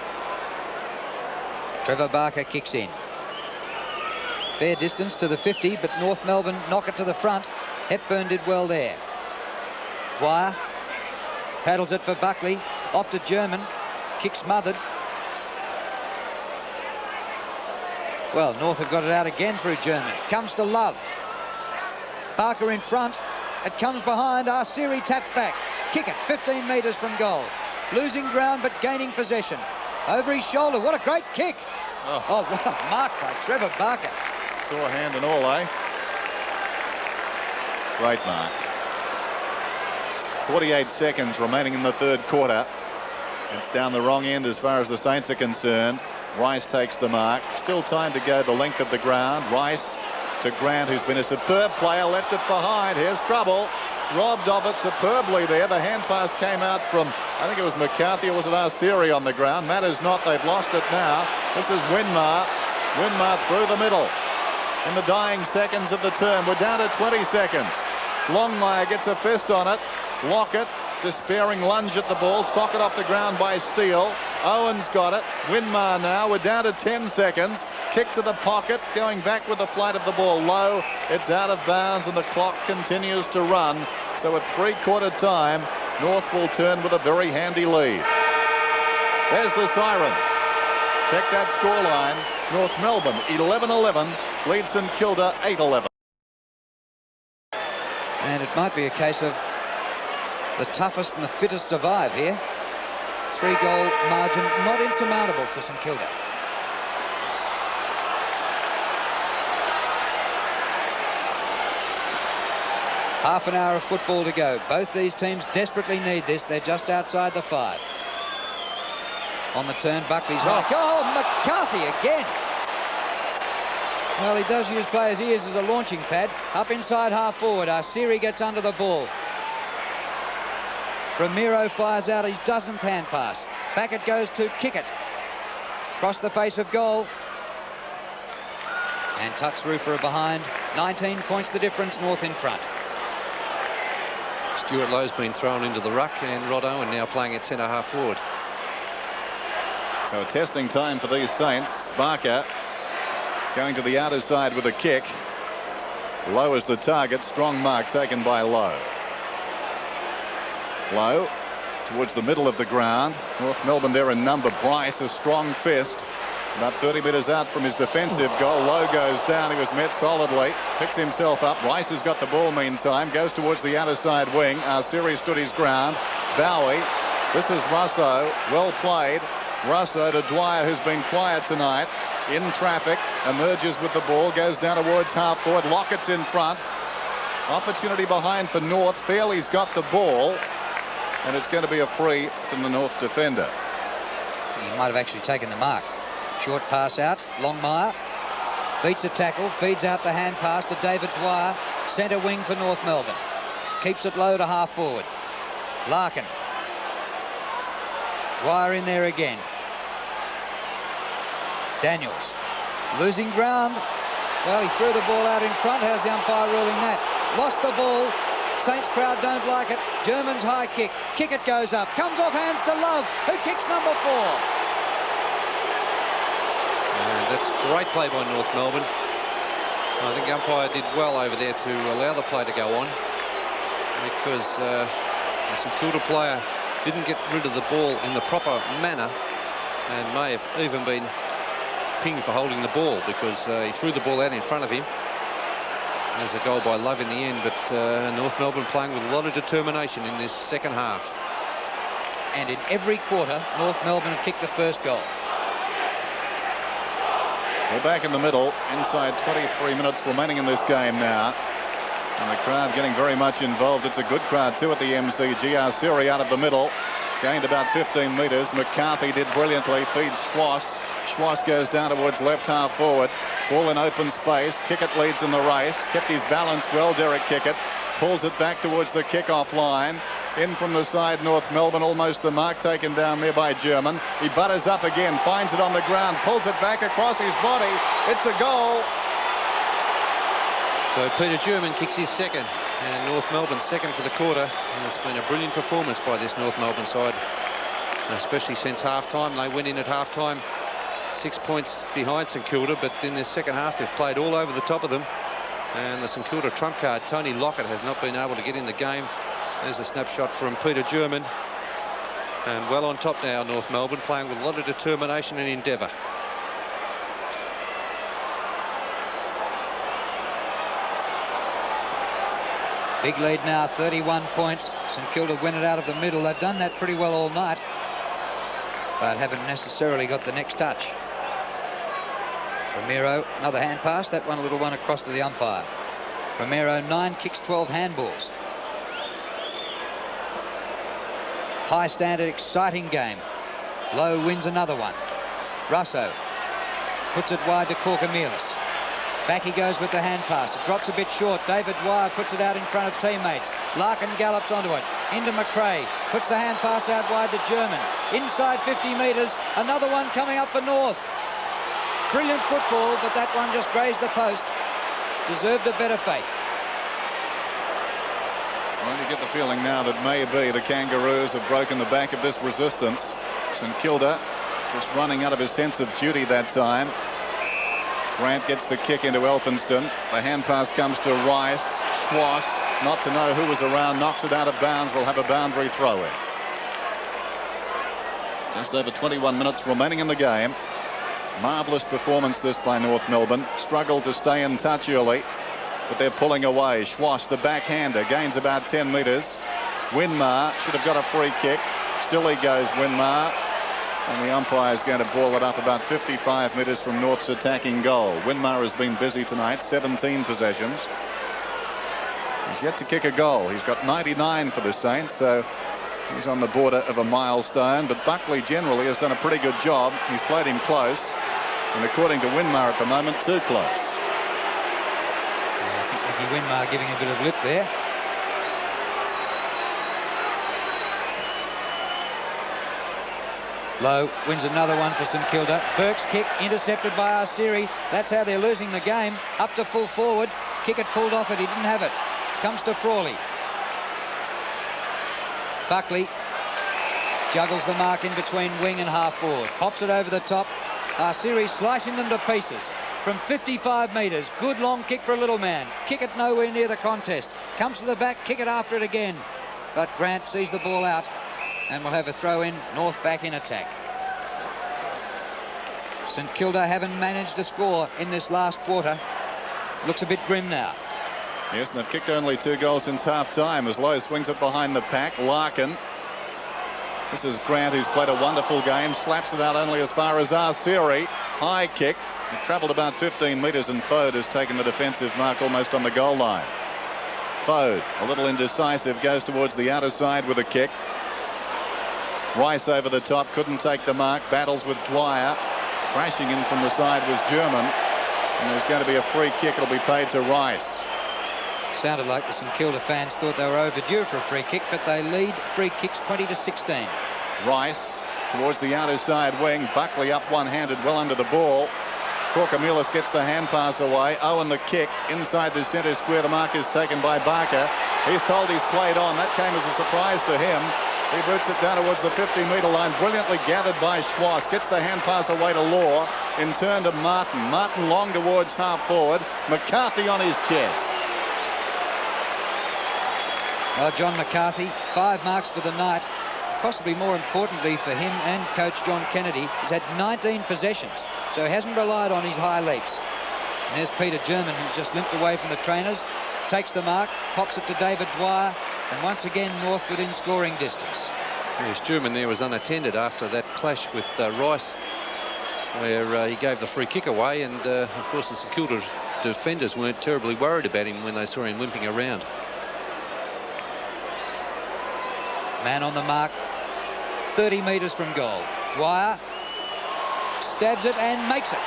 Trevor Barker kicks in. Fair distance to the 50, but North Melbourne knock it to the front. Hepburn did well there. Dwyer paddles it for Buckley. Off to German. Kick smothered. Well, North have got it out again through German. Comes to Love. Barker in front. It comes behind. Arsiri taps back. Kick it 15 metres from goal. Losing ground but gaining possession. Over his shoulder. What a great kick. Oh, what a mark by Trevor Barker. Sore hand and all, eh? Great mark. 48 seconds remaining in the third quarter. It's down the wrong end as far as the Saints are concerned. Rice takes the mark. Still time to go the length of the ground. Rice to Grant, who's been a superb player. Left it behind. Here's trouble. Robbed of it superbly there. The hand pass came out from, I think it was McCarthy, or was it Arsiri on the ground? Matters not. They've lost it now. This is Winmar. Winmar through the middle. In the dying seconds of the term, we're down to 20 seconds. Longmire gets a fist on it. Lockett, despairing lunge at the ball. Socket off the ground by Steele. Owen's got it. Winmar now. We're down to 10 seconds. Kick to the pocket. Going back with the flight of the ball low. It's out of bounds and the clock continues to run. So at three-quarter time, North will turn with a very handy lead. There's the siren. Check that scoreline. North Melbourne 11-11. Leads St Kilda 8-11. And it might be a case of the toughest and the fittest survive here. 3-goal margin not insurmountable for St Kilda. Half an hour of football to go. Both these teams desperately need this. They're just outside the 5. On the turn, Buckley's high. Oh, McCarthy again. Well, he does use players' ears as a launching pad. Up inside half forward. Arceri gets under the ball. Ramiro fires out his dozenth hand pass. Back it goes to Kickett. Across the face of goal. And tucks through for a behind. 19 points the difference, North in front. Stuart Lowe's been thrown into the ruck, and Rod Owen now playing at centre half forward. So a testing time for these Saints. Barker going to the outer side with a kick. Lowe is the target. Strong mark taken by Lowe. Lowe towards the middle of the ground. North Melbourne there in number. Bryce, a strong fist. About 30 metres out from his defensive goal. Lowe goes down. He was met solidly. Picks himself up. Bryce has got the ball meantime. Goes towards the outer side wing. Arceri stood his ground. Bowie. This is Russo. Well played. Russo to Dwyer, who's been quiet tonight. In traffic. Emerges with the ball. Goes down towards half forward. Lockett's in front. Opportunity behind for North. Fairley's got the ball. And it's going to be a free to the North defender. He might have actually taken the mark. Short pass out. Longmire beats a tackle. Feeds out the hand pass to David Dwyer. Centre wing for North Melbourne. Keeps it low to half forward. Larkin. Dwyer in there again. Daniels. Losing ground. Well, he threw the ball out in front. How's the umpire ruling that? Lost the ball. Saints crowd don't like it. German's high kick. Kickett goes up. Comes off hands to Love, who kicks number 4. And that's great play by North Melbourne. I think the umpire did well over there to allow the play to go on, because the St Kilda player didn't get rid of the ball in the proper manner and may have even been pinged for holding the ball, because he threw the ball out in front of him. There's a goal by Love in the end, but North Melbourne playing with a lot of determination in this second half. And in every quarter, North Melbourne have kicked the first goal. We're back in the middle. Inside 23 minutes remaining in this game now. And the crowd getting very much involved. It's a good crowd too at the MCG. Arceri out of the middle. Gained about 15 metres. McCarthy did brilliantly. Feeds Schwass. Schwass goes down towards left half forward. Ball in open space. Kickett leads in the race. Kept his balance well, Derek Kickett. Pulls it back towards the kick-off line. In from the side, North Melbourne, almost the mark taken down there by German. He butters up again, finds it on the ground, pulls it back across his body. It's a goal. So Peter German kicks his second, and North Melbourne second for the quarter. And it's been a brilliant performance by this North Melbourne side, especially since half-time. They went in at half-time 6 points behind St Kilda, but in this second half they've played all over the top of them. And the St Kilda trump card, Tony Lockett, has not been able to get in the game. There's a snapshot from Peter German. And well on top now, North Melbourne, playing with a lot of determination and endeavour. Big lead now, 31 points. St Kilda win it out of the middle. They've done that pretty well all night, but haven't necessarily got the next touch. Ramiro, another hand pass. That one, a little one across to the umpire. Ramiro, 9 kicks, 12 handballs. High standard, exciting game. Lowe wins another one. Russo puts it wide to Korkamielis. Back he goes with the hand pass. It drops a bit short. David Dwyer puts it out in front of teammates. Larkin gallops onto it. Into McRae. Puts the hand pass out wide to German. Inside 50 metres. Another one coming up for North. brilliant football, but that one just grazed the post. Deserved a better fate. Well, you get the feeling now that maybe the Kangaroos have broken the back of this resistance. St Kilda just running out of his sense of duty that time. Grant gets the kick into Elphinston. The hand pass comes to Rice. Schwass, not to know who was around, knocks it out of bounds. Will have a boundary throw in. Just over 21 minutes remaining in the game. Marvellous performance this by North Melbourne. Struggled to stay in touch early, but they're pulling away. Schwass, the backhander, gains about 10 metres. Winmar should have got a free kick. Still he goes, Winmar. And the umpire is going to ball it up about 55 metres from North's attacking goal. Winmar has been busy tonight, 17 possessions. He's yet to kick a goal. He's got 99 for the Saints, so he's on the border of a milestone. But Buckley generally has done a pretty good job. He's played him close, and according to Winmar at the moment, too close. I think Nicky Winmar giving a bit of lip there. Lowe wins another one for St Kilda. Burke's kick intercepted by Arsiri. That's how they're losing the game. Up to full forward. Kickett pulled off it. He didn't have it. Comes to Frawley. Buckley juggles the mark in between wing and half forward. Pops it over the top. Arsiri slicing them to pieces from 55 metres. Good long kick for a little man. Kickett nowhere near the contest. Comes to the back. Kickett after it again. But Grant sees the ball out. And we'll have a throw in. North back in attack. St Kilda haven't managed to score in this last quarter. Looks a bit grim now. Yes, and they've kicked only 2 goals since half-time as Lowe swings it behind the pack. Larkin. This is Grant, who's played a wonderful game. Slaps it out only as far as Arsiri. High kick. It travelled about 15 metres, and Fode has taken the defensive mark almost on the goal line. Fode, a little indecisive, goes towards the outer side with a kick. Rice over the top, couldn't take the mark, battles with Dwyer. Crashing in from the side was German, and there's going to be a free kick. It'll be paid to Rice. Sounded like the St Kilda fans thought they were overdue for a free kick, but they lead free kicks 20-16. Rice towards the outer side wing. Buckley up one-handed, well under the ball. Corcomelis gets the hand pass away. Owen the kick inside the centre square. The mark is taken by Barker. He's told he's played on. That came as a surprise to him. He boots it down towards the 50-metre line. Brilliantly gathered by Schwass. Gets the hand pass away to Law. In turn to Martin. Martin long towards half forward. McCarthy on his chest. John McCarthy, 5 marks for the night. Possibly more importantly for him and coach John Kennedy, he's had 19 possessions, so he hasn't relied on his high leaps. And there's Peter German, who's just limped away from the trainers, takes the mark, pops it to David Dwyer, and once again North within scoring distance. Yes, German there was unattended after that clash with Rice, where he gave the free kick away, and of course the St Kilda defenders weren't terribly worried about him when they saw him limping around. Man on the mark, 30 metres from goal. Dwyer stabs it and makes it.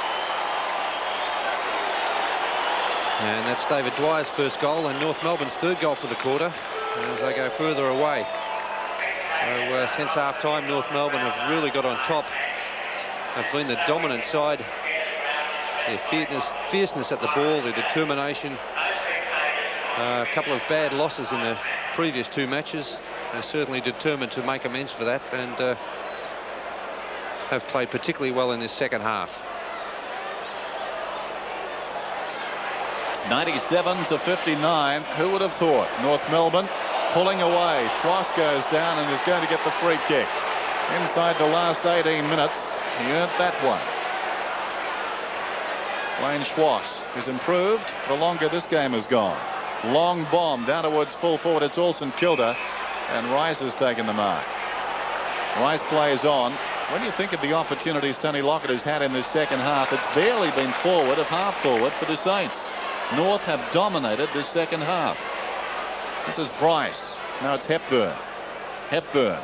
And that's David Dwyer's first goal and North Melbourne's 3rd goal for the quarter as they go further away. So since half-time, North Melbourne have really got on top. They've been the dominant side. Their fierceness at the ball, their determination. A couple of bad losses in the previous 2 matches. They're certainly determined to make amends for that, and have played particularly well in this second half. 97-59. Who would have thought? North Melbourne pulling away. Schwass goes down and is going to get the free kick. Inside the last 18 minutes, he earned that one. Wayne Schwass has improved the longer this game has gone. Long bomb down towards full forward. It's all St Kilda. And Rice has taken the mark. Rice plays on. When you think of the opportunities Tony Lockett has had in this second half, it's barely been forward of half forward for the Saints. North have dominated this second half. This is Bryce. Now it's Hepburn. Hepburn.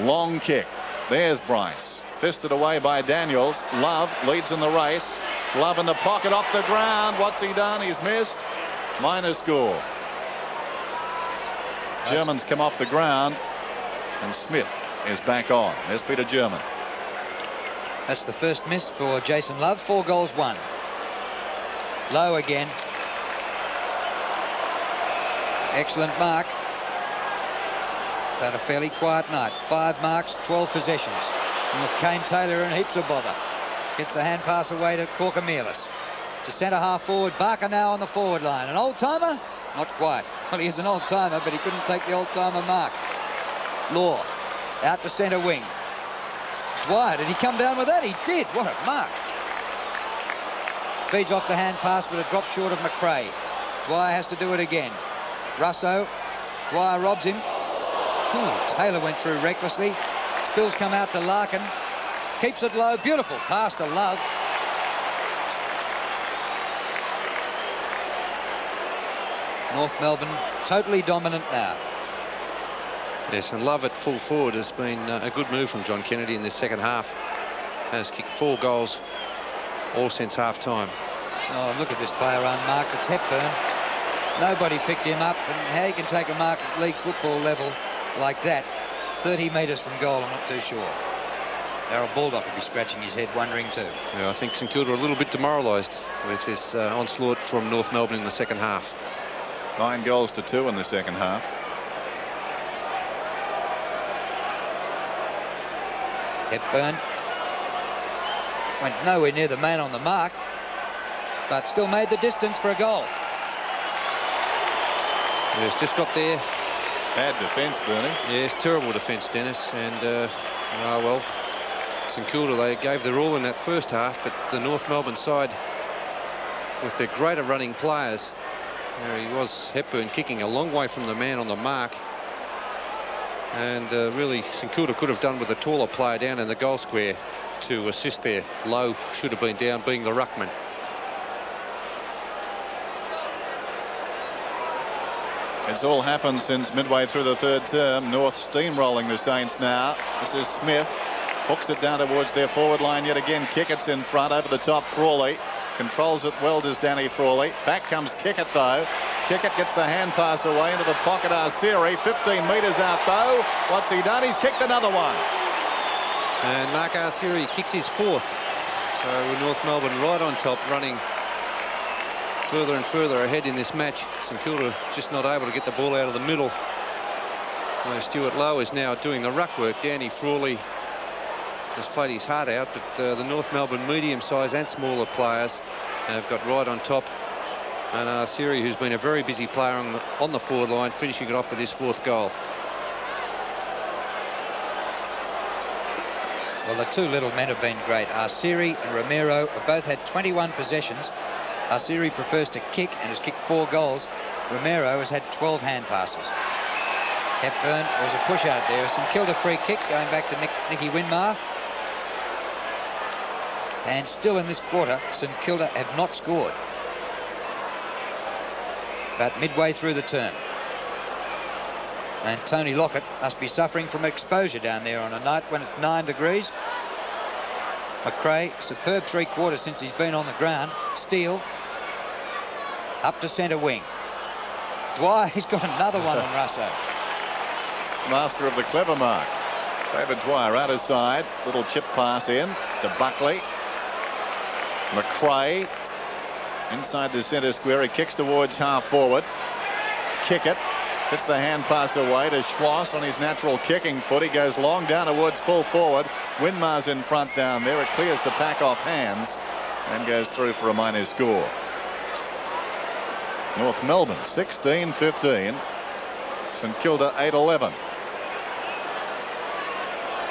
Long kick. There's Bryce. Fisted away by Daniels. Love leads in the race. Love in the pocket off the ground. What's he done? He's missed. Minor score. German's come off the ground, and Smith is back on. There's Peter German. That's the first miss for Jason Love. 4 goals, 1. Low again. Excellent mark. But a fairly quiet night. 5 marks, 12 possessions. And Kane Taylor in heaps of bother. Gets the hand pass away to Corcomelis. To centre half forward. Barker now on the forward line. An old-timer? Not quite. Well, he is an old-timer, but he couldn't take the old-timer mark. Law out to centre wing. Dwyer, did he come down with that? He did. What a mark. Feeds off the hand pass, but it drops short of McRae. Dwyer has to do it again. Russo. Dwyer robs him. Taylor went through recklessly. Spills come out to Larkin. Keeps it low. Beautiful pass to Love. North Melbourne totally dominant now. Yes, and Love at full forward has been a good move from John Kennedy in this second half. Has kicked 4 goals all since half time. Oh, look at this player unmarked. It's Hepburn. Nobody picked him up, and how you can take a mark at league football level like that, 30 metres from goal, I'm not too sure. Darryl Baldock would be scratching his head wondering too. Yeah, I think St Kilda are a little bit demoralised with this onslaught from North Melbourne in the second half. 9 goals to 2 in the second half. Hepburn went nowhere near the man on the mark, but still made the distance for a goal. Yes, just got there. Bad defence, Bernie. Yes, terrible defence, Dennis. And, well, St Kilda, they gave their all in that first half, but the North Melbourne side, with their greater running players, there he was, Hepburn, kicking a long way from the man on the mark. And really, St Kilda could have done with a taller player down in the goal square to assist there. Lowe should have been down, being the ruckman. It's all happened since midway through the third term. North steamrolling the Saints now. This is Smith. Hooks it down towards their forward line yet again. Kickett's in front, over the top. Frawley controls it well, does Danny Frawley. Back comes Kickett though. Kickett gets the hand pass away into the pocket. Arceri 15 metres out though. What's he done? He's kicked another one. And Mark Arceri kicks his 4th. So North Melbourne right on top, running further and further ahead in this match. St Kilda just not able to get the ball out of the middle. Stuart Lowe is now doing the ruck work. Danny Frawley has played his heart out, but the North Melbourne medium-sized and smaller players have got right on top. And Arceri, who's been a very busy player on the forward line, finishing it off with his 4th goal. Well, the 2 little men have been great. Arceri and Romero have both had 21 possessions. Arceri prefers to kick and has kicked 4 goals. Romero has had 12 hand passes. Hepburn was a push out there. A St Kilda free kick going back to Nicky Winmar. And still in this quarter, St Kilda have not scored. About midway through the term. And Tony Lockett must be suffering from exposure down there on a night when it's 9 degrees. McRae, superb 3/4 since he's been on the ground. Steele up to centre wing. Dwyer, he's got another one on Russo. Master of the clever mark. David Dwyer out his side. Little chip pass in to Buckley. McRae inside the centre square. He kicks towards half forward. Kickett gets the hand pass away to Schwass on his natural kicking foot. He goes long down towards full forward. Winmar's in front down there. It clears the pack off hands and goes through for a minor score. North Melbourne 16-15. St Kilda 8-11.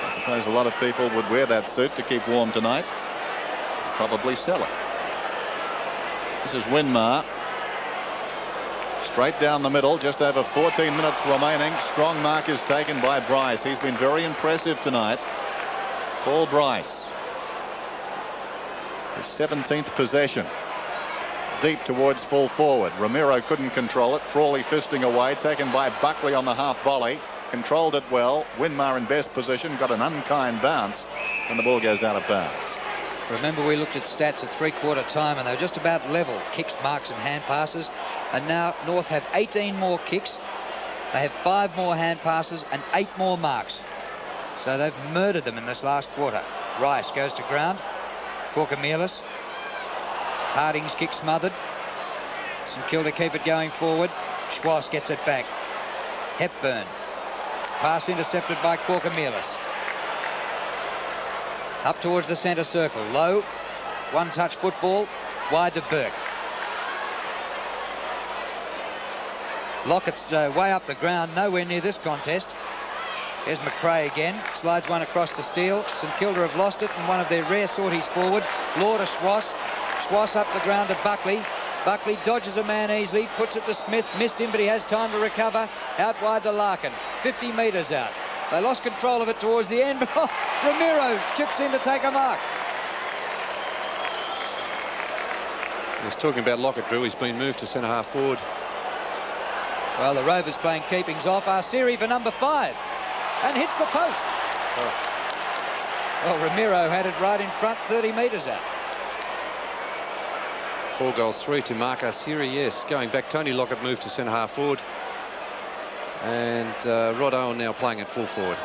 I suppose a lot of people would wear that suit to keep warm tonight. Probably sell it. This is Winmar. Straight down the middle, just over 14 minutes remaining. Strong mark is taken by Bryce. He's been very impressive tonight. Paul Bryce. His 17th possession. Deep towards full forward. Romero couldn't control it. Frawley fisting away, taken by Buckley on the half volley. Controlled it well. Winmar in best position, got an unkind bounce, and the ball goes out of bounds. Remember, we looked at stats at 3/4 time, and they were just about level. Kicks, marks and hand passes. And now North have 18 more kicks. They have 5 more hand passes and 8 more marks. So they've murdered them in this last quarter. Rice goes to ground. Corker-Mealis. Harding's kick smothered. St Kilda keep it going forward. Schwass gets it back. Hepburn. Pass intercepted by Corker-Mealis. Up towards the centre circle. Low. One-touch football. Wide to Burke. Lockett's way up the ground. Nowhere near this contest. There's McRae again. Slides one across to Steele. St Kilda have lost it in one of their rare sorties forward. Law to Schwass. Schwass up the ground to Buckley. Buckley dodges a man easily, puts it to Smith, missed him, but he has time to recover. Out wide to Larkin, 50 metres out. They lost control of it towards the end, but Ramiro chips in to take a mark. He's talking about Lockett, Drew. He's been moved to centre-half forward. Well, the Rovers playing keepings off. Arsiri for number 5, and hits the post. Well, Ramiro had it right in front, 30 metres out. 4 goals, 3 to Mark Arsiri, yes. Going back, Tony Lockett moved to centre-half forward. And Rod Owen now playing at full forward.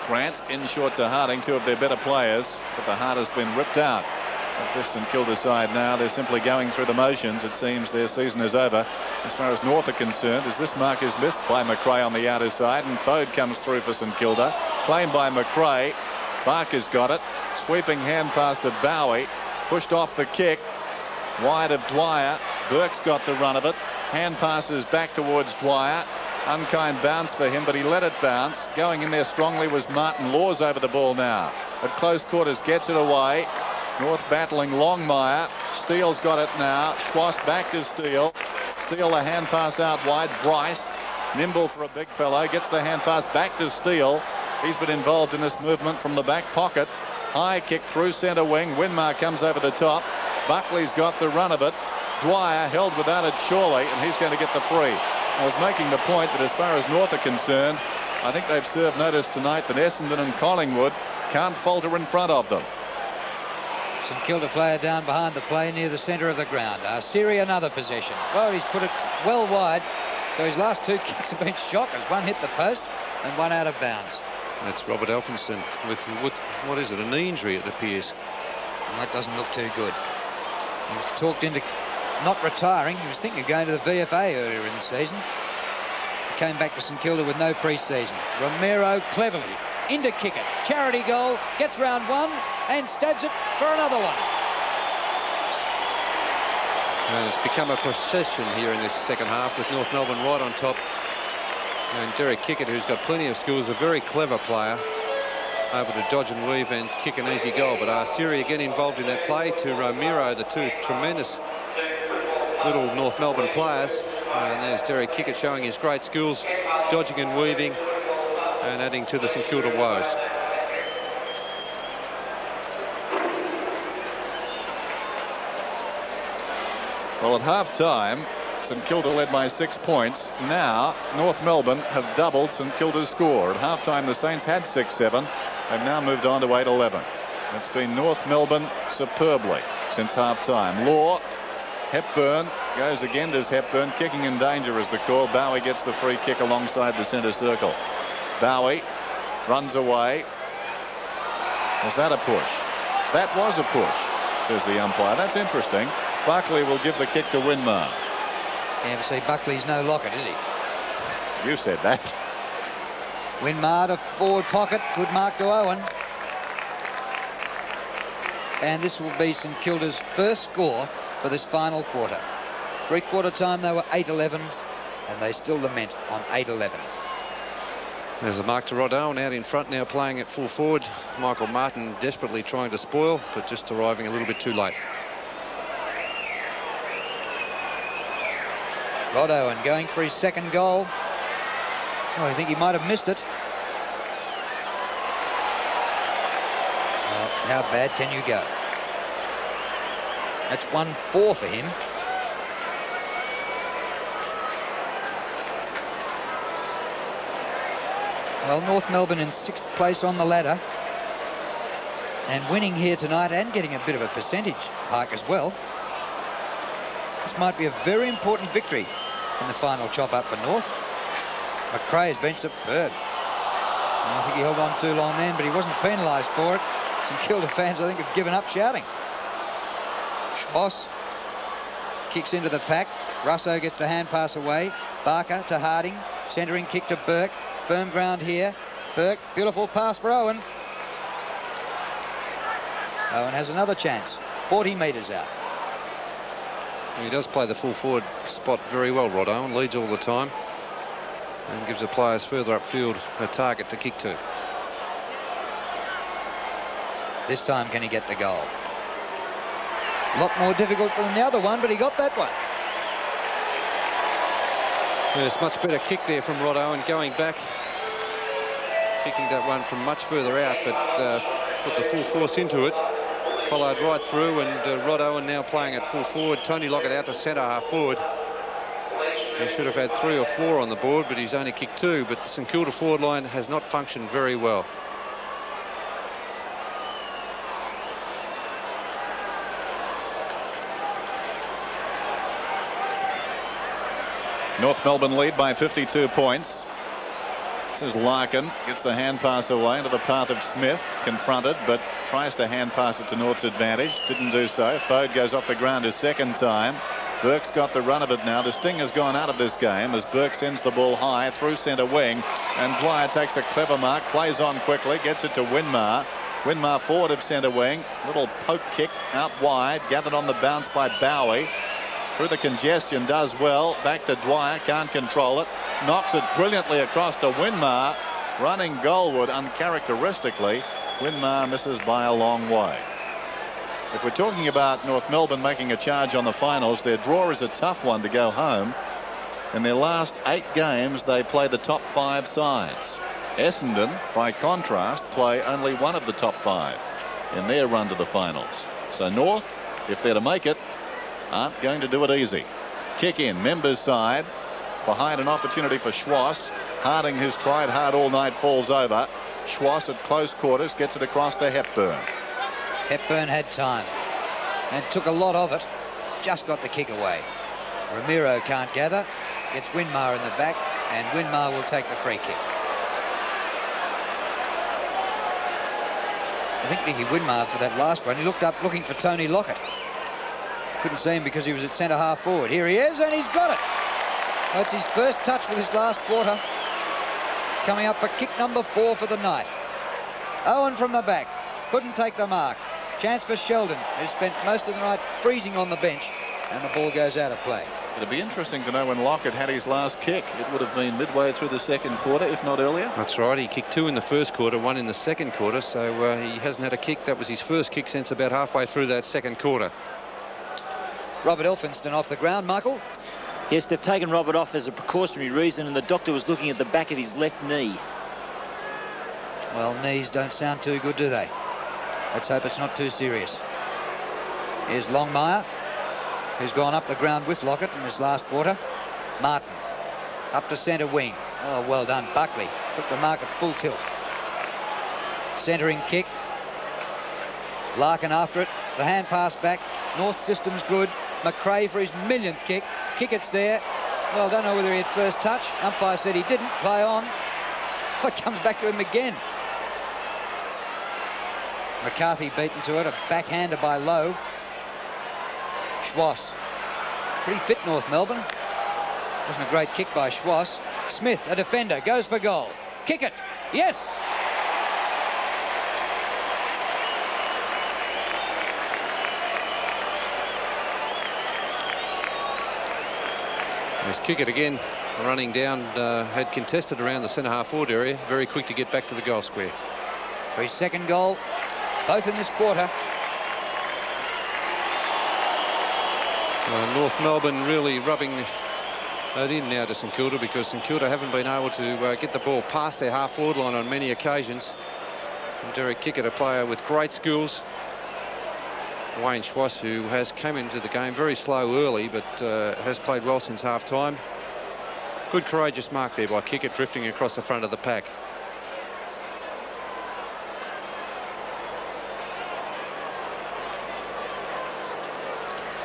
Grant in short to Harding, 2 of their better players, but the heart has been ripped out of this St Kilda side now. They're simply going through the motions. It seems their season is over as far as North are concerned, as this mark is missed by McRae on the outer side, and Fode comes through for St Kilda. Claimed by McRae. Barker's got it. Sweeping hand pass to Bowie. Pushed off the kick. Wide of Dwyer. Burke's got the run of it. Hand passes back towards Dwyer. Unkind bounce for him, but he let it bounce. Going in there strongly was Martin. Laws over the ball now. At close quarters gets it away. North battling Longmire. Steele's got it now. Schwass back to Steele. Steele a hand pass out wide. Bryce, nimble for a big fellow, gets the hand pass back to Steele. He's been involved in this movement from the back pocket. High kick through centre wing. Winmar comes over the top. Buckley's got the run of it. Dwyer held without it surely, and he's going to get the free. I was making the point that as far as North are concerned, I think they've served notice tonight that Essendon and Collingwood can't falter in front of them. St Kilda player down behind the play near the centre of the ground. Arsiri another possession. Well, he's put it well wide, so his last 2 kicks have been shockers. One hit the post and one out of bounds. That's Robert Elphinston with what is it, a knee injury it appears. Well, that doesn't look too good. He was talked into not retiring. He was thinking of going to the VFA earlier in the season. He came back to St Kilda with no pre-season. Romero cleverly into kick it. Charity goal, gets round one and stabs it for another one. And it's become a procession here in this second half with North Melbourne right on top. And Derek Kickett, who's got plenty of skills, a very clever player, able to dodge and weave and kick an easy goal. But Arsiri again involved in that play to Romero, the 2 tremendous little North Melbourne players. And there's Derek Kickett showing his great skills, dodging and weaving and adding to the St Kilda woes. Well, at half-time, St Kilda led by 6 points. Now, North Melbourne have doubled St Kilda's score. At half-time, the Saints had 6-7. They've now moved on to 8-11. It's been North Melbourne superbly since half-time. Law, Hepburn, goes again. There's Hepburn. Kicking in danger is the call. Bowie gets the free kick alongside the centre circle. Bowie runs away. Was that a push? That was a push, says the umpire. That's interesting. Buckley will give the kick to Winmar. Yeah, but see, Buckley's no Lockett, is he? You said that. Winmar to forward pocket. Good mark to Owen. And this will be St Kilda's first score for this final quarter. 3/4 time they were 8-11, and they still lament on 8-11. There's a mark to Rod Owen out in front now, playing at full forward. Michael Martin desperately trying to spoil, but just arriving a little bit too late. Rod Owen going for his second goal. Oh, I think he might have missed it. Well, how bad can you go? That's 1-4 for him. Well, North Melbourne in 6th place on the ladder, and winning here tonight and getting a bit of a percentage hike as well. This might be a very important victory in the final chop-up for North. McRae has been superb. And I think he held on too long then, but he wasn't penalised for it. Some Kilda fans, I think, have given up shouting. Schwass kicks into the pack. Russo gets the hand pass away. Barker to Harding. Centering kick to Burke. Firm ground here. Burke, beautiful pass for Owen. Owen has another chance. 40 metres out. He does play the full forward spot very well, Rod Owen. Leads all the time and gives the players further upfield a target to kick to. This time, can he get the goal? A lot more difficult than the other one, but he got that one. Yes, much better kick there from Rod Owen going back. Kicking that one from much further out, but put the full force into it. Followed right through, and Rod Owen now playing at full forward. Tony Lockett out to centre half forward. He should have had 3 or 4 on the board, but he's only kicked 2. But the St Kilda forward line has not functioned very well. North Melbourne lead by 52 points. This is Larkin, gets the hand pass away into the path of Smith, confronted, but tries to hand pass it to North's advantage. Didn't do so. Fode goes off the ground his second time. Burke's got the run of it now. The sting has gone out of this game as Burke sends the ball high through centre wing, and Dwyer takes a clever mark, plays on quickly, gets it to Winmar. Winmar forward of centre wing. Little poke kick out wide, gathered on the bounce by Bowie. Through the congestion, does well. Back to Dwyer, can't control it. Knocks it brilliantly across to Winmar. Running goalward uncharacteristically. Winmar misses by a long way. If we're talking about North Melbourne making a charge on the finals, their draw is a tough one to go home. In their last 8 games, they play the top 5 sides. Essendon, by contrast, play only one of the top 5 in their run to the finals. So North, if they're to make it, aren't going to do it easy. Kick in, Members side, behind an opportunity for Schwass. Harding, who's tried hard all night, falls over. Schwass at close quarters gets it across to Hepburn. Hepburn had time and took a lot of it. Just got the kick away. Ramiro can't gather. Gets Winmar in the back, and Winmar will take the free kick. I think Nicky Winmar, for that last one, he looked up looking for Tony Lockett. Couldn't see him because he was at centre half forward. Here he is, and he's got it. That's his first touch for this last quarter. Coming up for kick number 4 for the night. Owen from the back. Couldn't take the mark. Chance for Sheldon, who spent most of the night freezing on the bench, and the ball goes out of play. It'd be interesting to know when Lockett had his last kick. It would have been midway through the second quarter, if not earlier. That's right. He kicked 2 in the first quarter, 1 in the second quarter, so he hasn't had a kick. That was his first kick since about halfway through that second quarter. Robert Elphinston off the ground, Michael. Yes, they've taken Robert off as a precautionary reason, and the doctor was looking at the back of his left knee. Well, knees don't sound too good, do they? Let's hope it's not too serious. Here's Longmire, who's gone up the ground with Lockett in this last quarter. Martin up to centre wing. Oh, well done. Buckley took the mark at full tilt. Centering kick. Larkin after it. The hand pass back. North system's good. McRae for his 1,000th kick. Kickett's there. Well, don't know whether he had first touch. Umpire said he didn't. Play on. Oh, it comes back to him again. McCarthy beaten to it. A backhander by Lowe. Schwass. Pretty fit, North Melbourne. Wasn't a great kick by Schwass. Smith, a defender, goes for goal. Kick it. Yes. Let's kick it again. Running down, had contested around the centre half forward area. Very quick to get back to the goal square. For his second goal, both in this quarter. North Melbourne really rubbing it in now to St Kilda, because St Kilda haven't been able to get the ball past their half forward line on many occasions. And Derek Kickett, a player with great skills. Wayne Schwass, who has come into the game very slow early, but has played well since half time. Good courageous mark there by Kickett, drifting across the front of the pack.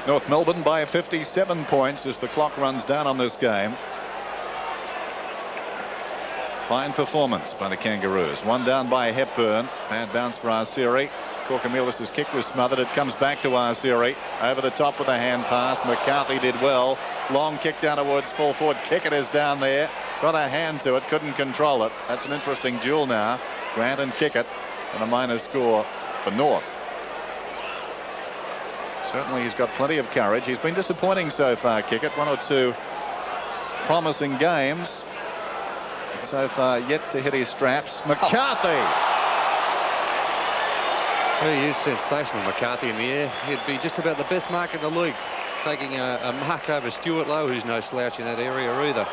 North Melbourne by 57 points as the clock runs down on this game. Fine performance by the Kangaroos. One down by Hepburn. Bad bounce for Arceri. Korkamilis' kick was smothered. It comes back to Arsiri. Over the top with a hand pass. McCarthy did well. Long kick down towards full forward. Kickett is down there. Got a hand to it. Couldn't control it. That's an interesting duel now. Grant and Kickett, and a minor score for North. Certainly he's got plenty of courage. He's been disappointing so far, Kickett. One or two promising games. But so far yet to hit his straps. McCarthy! He is sensational, McCarthy, in the air. He'd be just about the best mark in the league, taking a mark over Stuart Lowe, who's no slouch in that area either.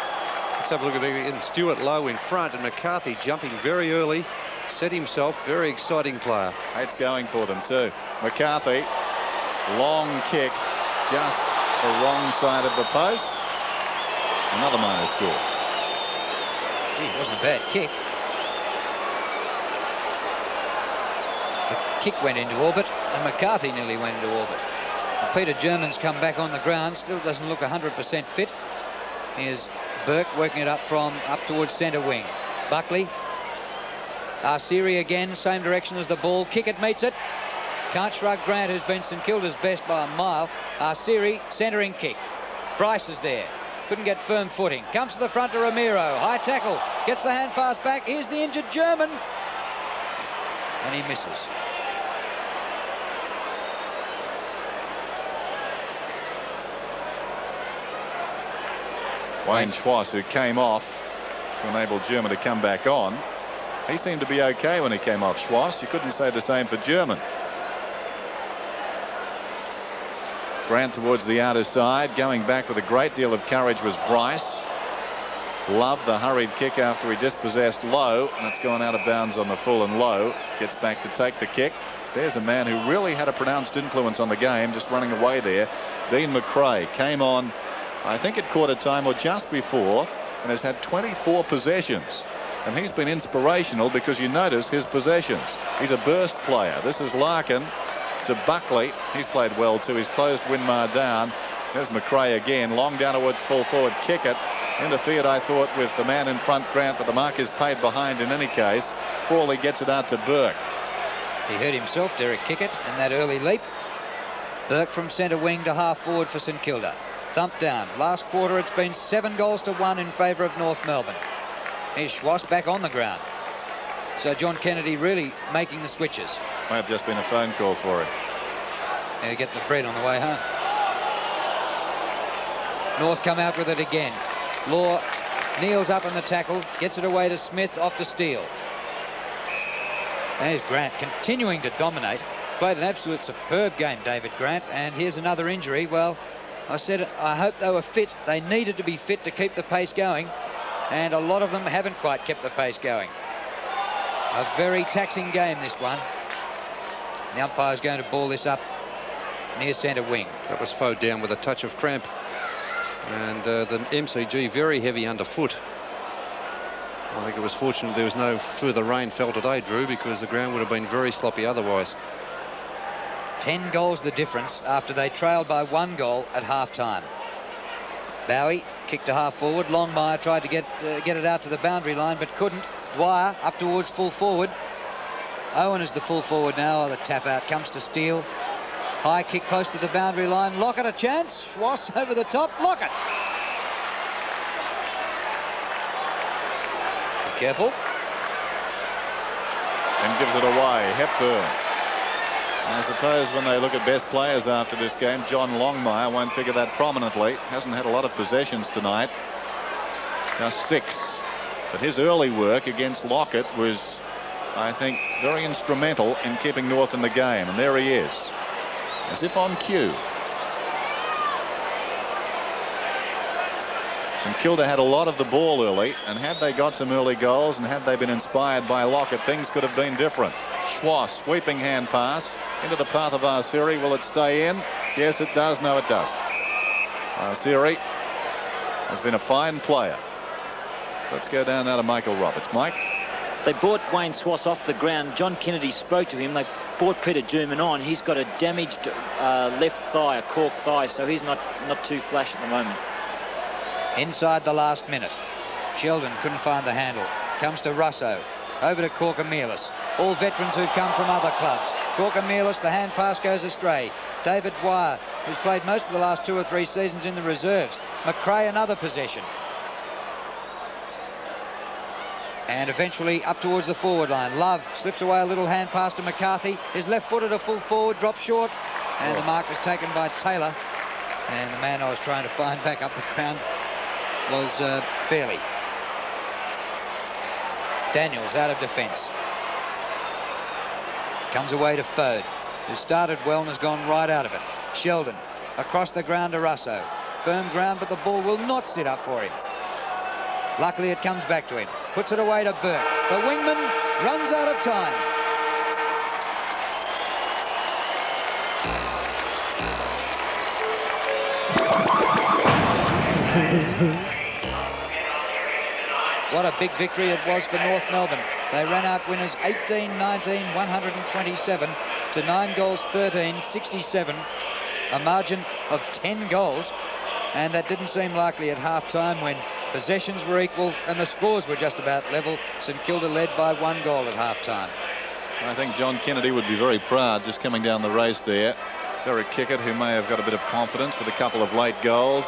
Let's have a look at it again. Stuart Lowe in front, and McCarthy jumping very early, set himself. Very exciting player. It's going for them too. McCarthy, long kick, just the wrong side of the post. Another minor score. Gee, it wasn't a bad kick. The kick went into orbit, and McCarthy nearly went into orbit. And Peter German's come back on the ground, still doesn't look 100% fit. Here's Burke working it up towards centre wing. Buckley. Arsiri again, same direction as the ball. Kickett meets it. Can't shrug Grant, who's been St Kilda's best by a mile. Arsiri, centering kick. Bryce is there. Couldn't get firm footing. Comes to the front to Ramiro. High tackle. Gets the hand pass back. Here's the injured German. And he misses. Wayne Schwass, who came off to enable German to come back on. He seemed to be okay when he came off, Schwass. You couldn't say the same for German. Grant towards the outer side. Going back with a great deal of courage was Bryce. Loved the hurried kick after he dispossessed Lowe, and it's gone out of bounds on the full, and Lowe gets back to take the kick. There's a man who really had a pronounced influence on the game, just running away there. Dean McRae came on, I think at quarter time or just before, and has had 24 possessions. And he's been inspirational because you notice his possessions. He's a burst player. This is Larkin to Buckley. He's played well too. He's closed Winmar down. There's McRae again. Long down towards full forward. Kickett. Interfered, I thought, with the man in front, Grant, but the mark is paid behind in any case. Frawley gets it out to Burke. He hurt himself, Derek Kickett, in that early leap. Burke from centre wing to half forward for St Kilda. Thumped down. Last quarter it's been 7-1 in favour of North Melbourne. Here's Schwass back on the ground. So John Kennedy really making the switches. Might have just been a phone call for him. Yeah, get the bread on the way home. North come out with it again. Law kneels up on the tackle, gets it away to Smith, off to Steele. There's Grant continuing to dominate. Played an absolute superb game, David Grant, and here's another injury. Well, I said I hope they were fit. They needed to be fit to keep the pace going, and a lot of them haven't quite kept the pace going. A very taxing game, this one. The umpire's going to ball this up near centre wing. That was Foe down with a touch of cramp. And the MCG very heavy underfoot. I think it was fortunate there was no further rain fell today, Drew, because the ground would have been very sloppy otherwise. 10 goals the difference after they trailed by 1 goal at half-time. Bowie kicked to half forward. Longmire tried to get it out to the boundary line, but couldn't. Dwyer up towards full forward. Owen is the full forward now. The tap out comes to Steele. High kick close to the boundary line. Lockett a chance. Schwass over the top. Lockett. Be careful. And gives it away. Hepburn. I suppose when they look at best players after this game, John Longmire won't figure that prominently. Hasn't had a lot of possessions tonight. Just 6. But his early work against Lockett was, I think, very instrumental in keeping North in the game. And there he is, as if on cue. St Kilda had a lot of the ball early, and had they got some early goals and had they been inspired by Lockett, things could have been different. Schwass, sweeping hand pass into the path of Arsiri. Will it stay in? Yes, it does. No, it doesn't. Arsiri has been a fine player. Let's go down now to Michael Roberts. Mike? They brought Wayne Schwass off the ground. John Kennedy spoke to him. They brought Peter German on. He's got a damaged left thigh, a cork thigh, so he's not too flash at the moment. Inside the last minute. Sheldon couldn't find the handle. Comes to Russo. over to Corker-Mealis. All veterans who've come from other clubs. Corker-Mealis, the hand pass goes astray. David Dwyer, who's played most of the last 2 or 3 seasons in the reserves. McRae, another possession. And eventually up towards the forward line. Love slips away a little hand pass to McCarthy. His left-footed a full forward, drops short. And the mark was taken by Taylor. And the man I was trying to find back up the ground was Fairley. Daniels out of defence. Comes away to Fode, who started well and has gone right out of it. Sheldon across the ground to Russo. Firm ground, but the ball will not sit up for him. Luckily, it comes back to him. Puts it away to Burke. The wingman runs out of time. What a big victory it was for North Melbourne. They ran out winners 18-19, 127 to 9 goals 13, 67. A margin of 10 goals. And that didn't seem likely at half-time when possessions were equal and the scores were just about level. St Kilda led by 1 goal at half-time. I think John Kennedy would be very proud just coming down the race there. Derek Kickett, who may have got a bit of confidence with a couple of late goals.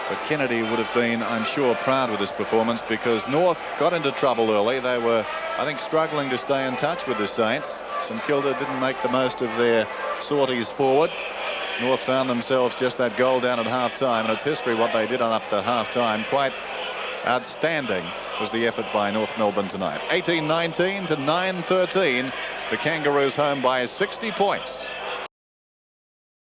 But Kennedy would have been, I'm sure, proud with this performance because North got into trouble early. They were, I think, struggling to stay in touch with the Saints. St Kilda didn't make the most of their sorties forward. North found themselves just that goal down at half-time, and it's history what they did on up to half-time. Quite outstanding was the effort by North Melbourne tonight. 18-19 to 9-13. The Kangaroos home by 60 points.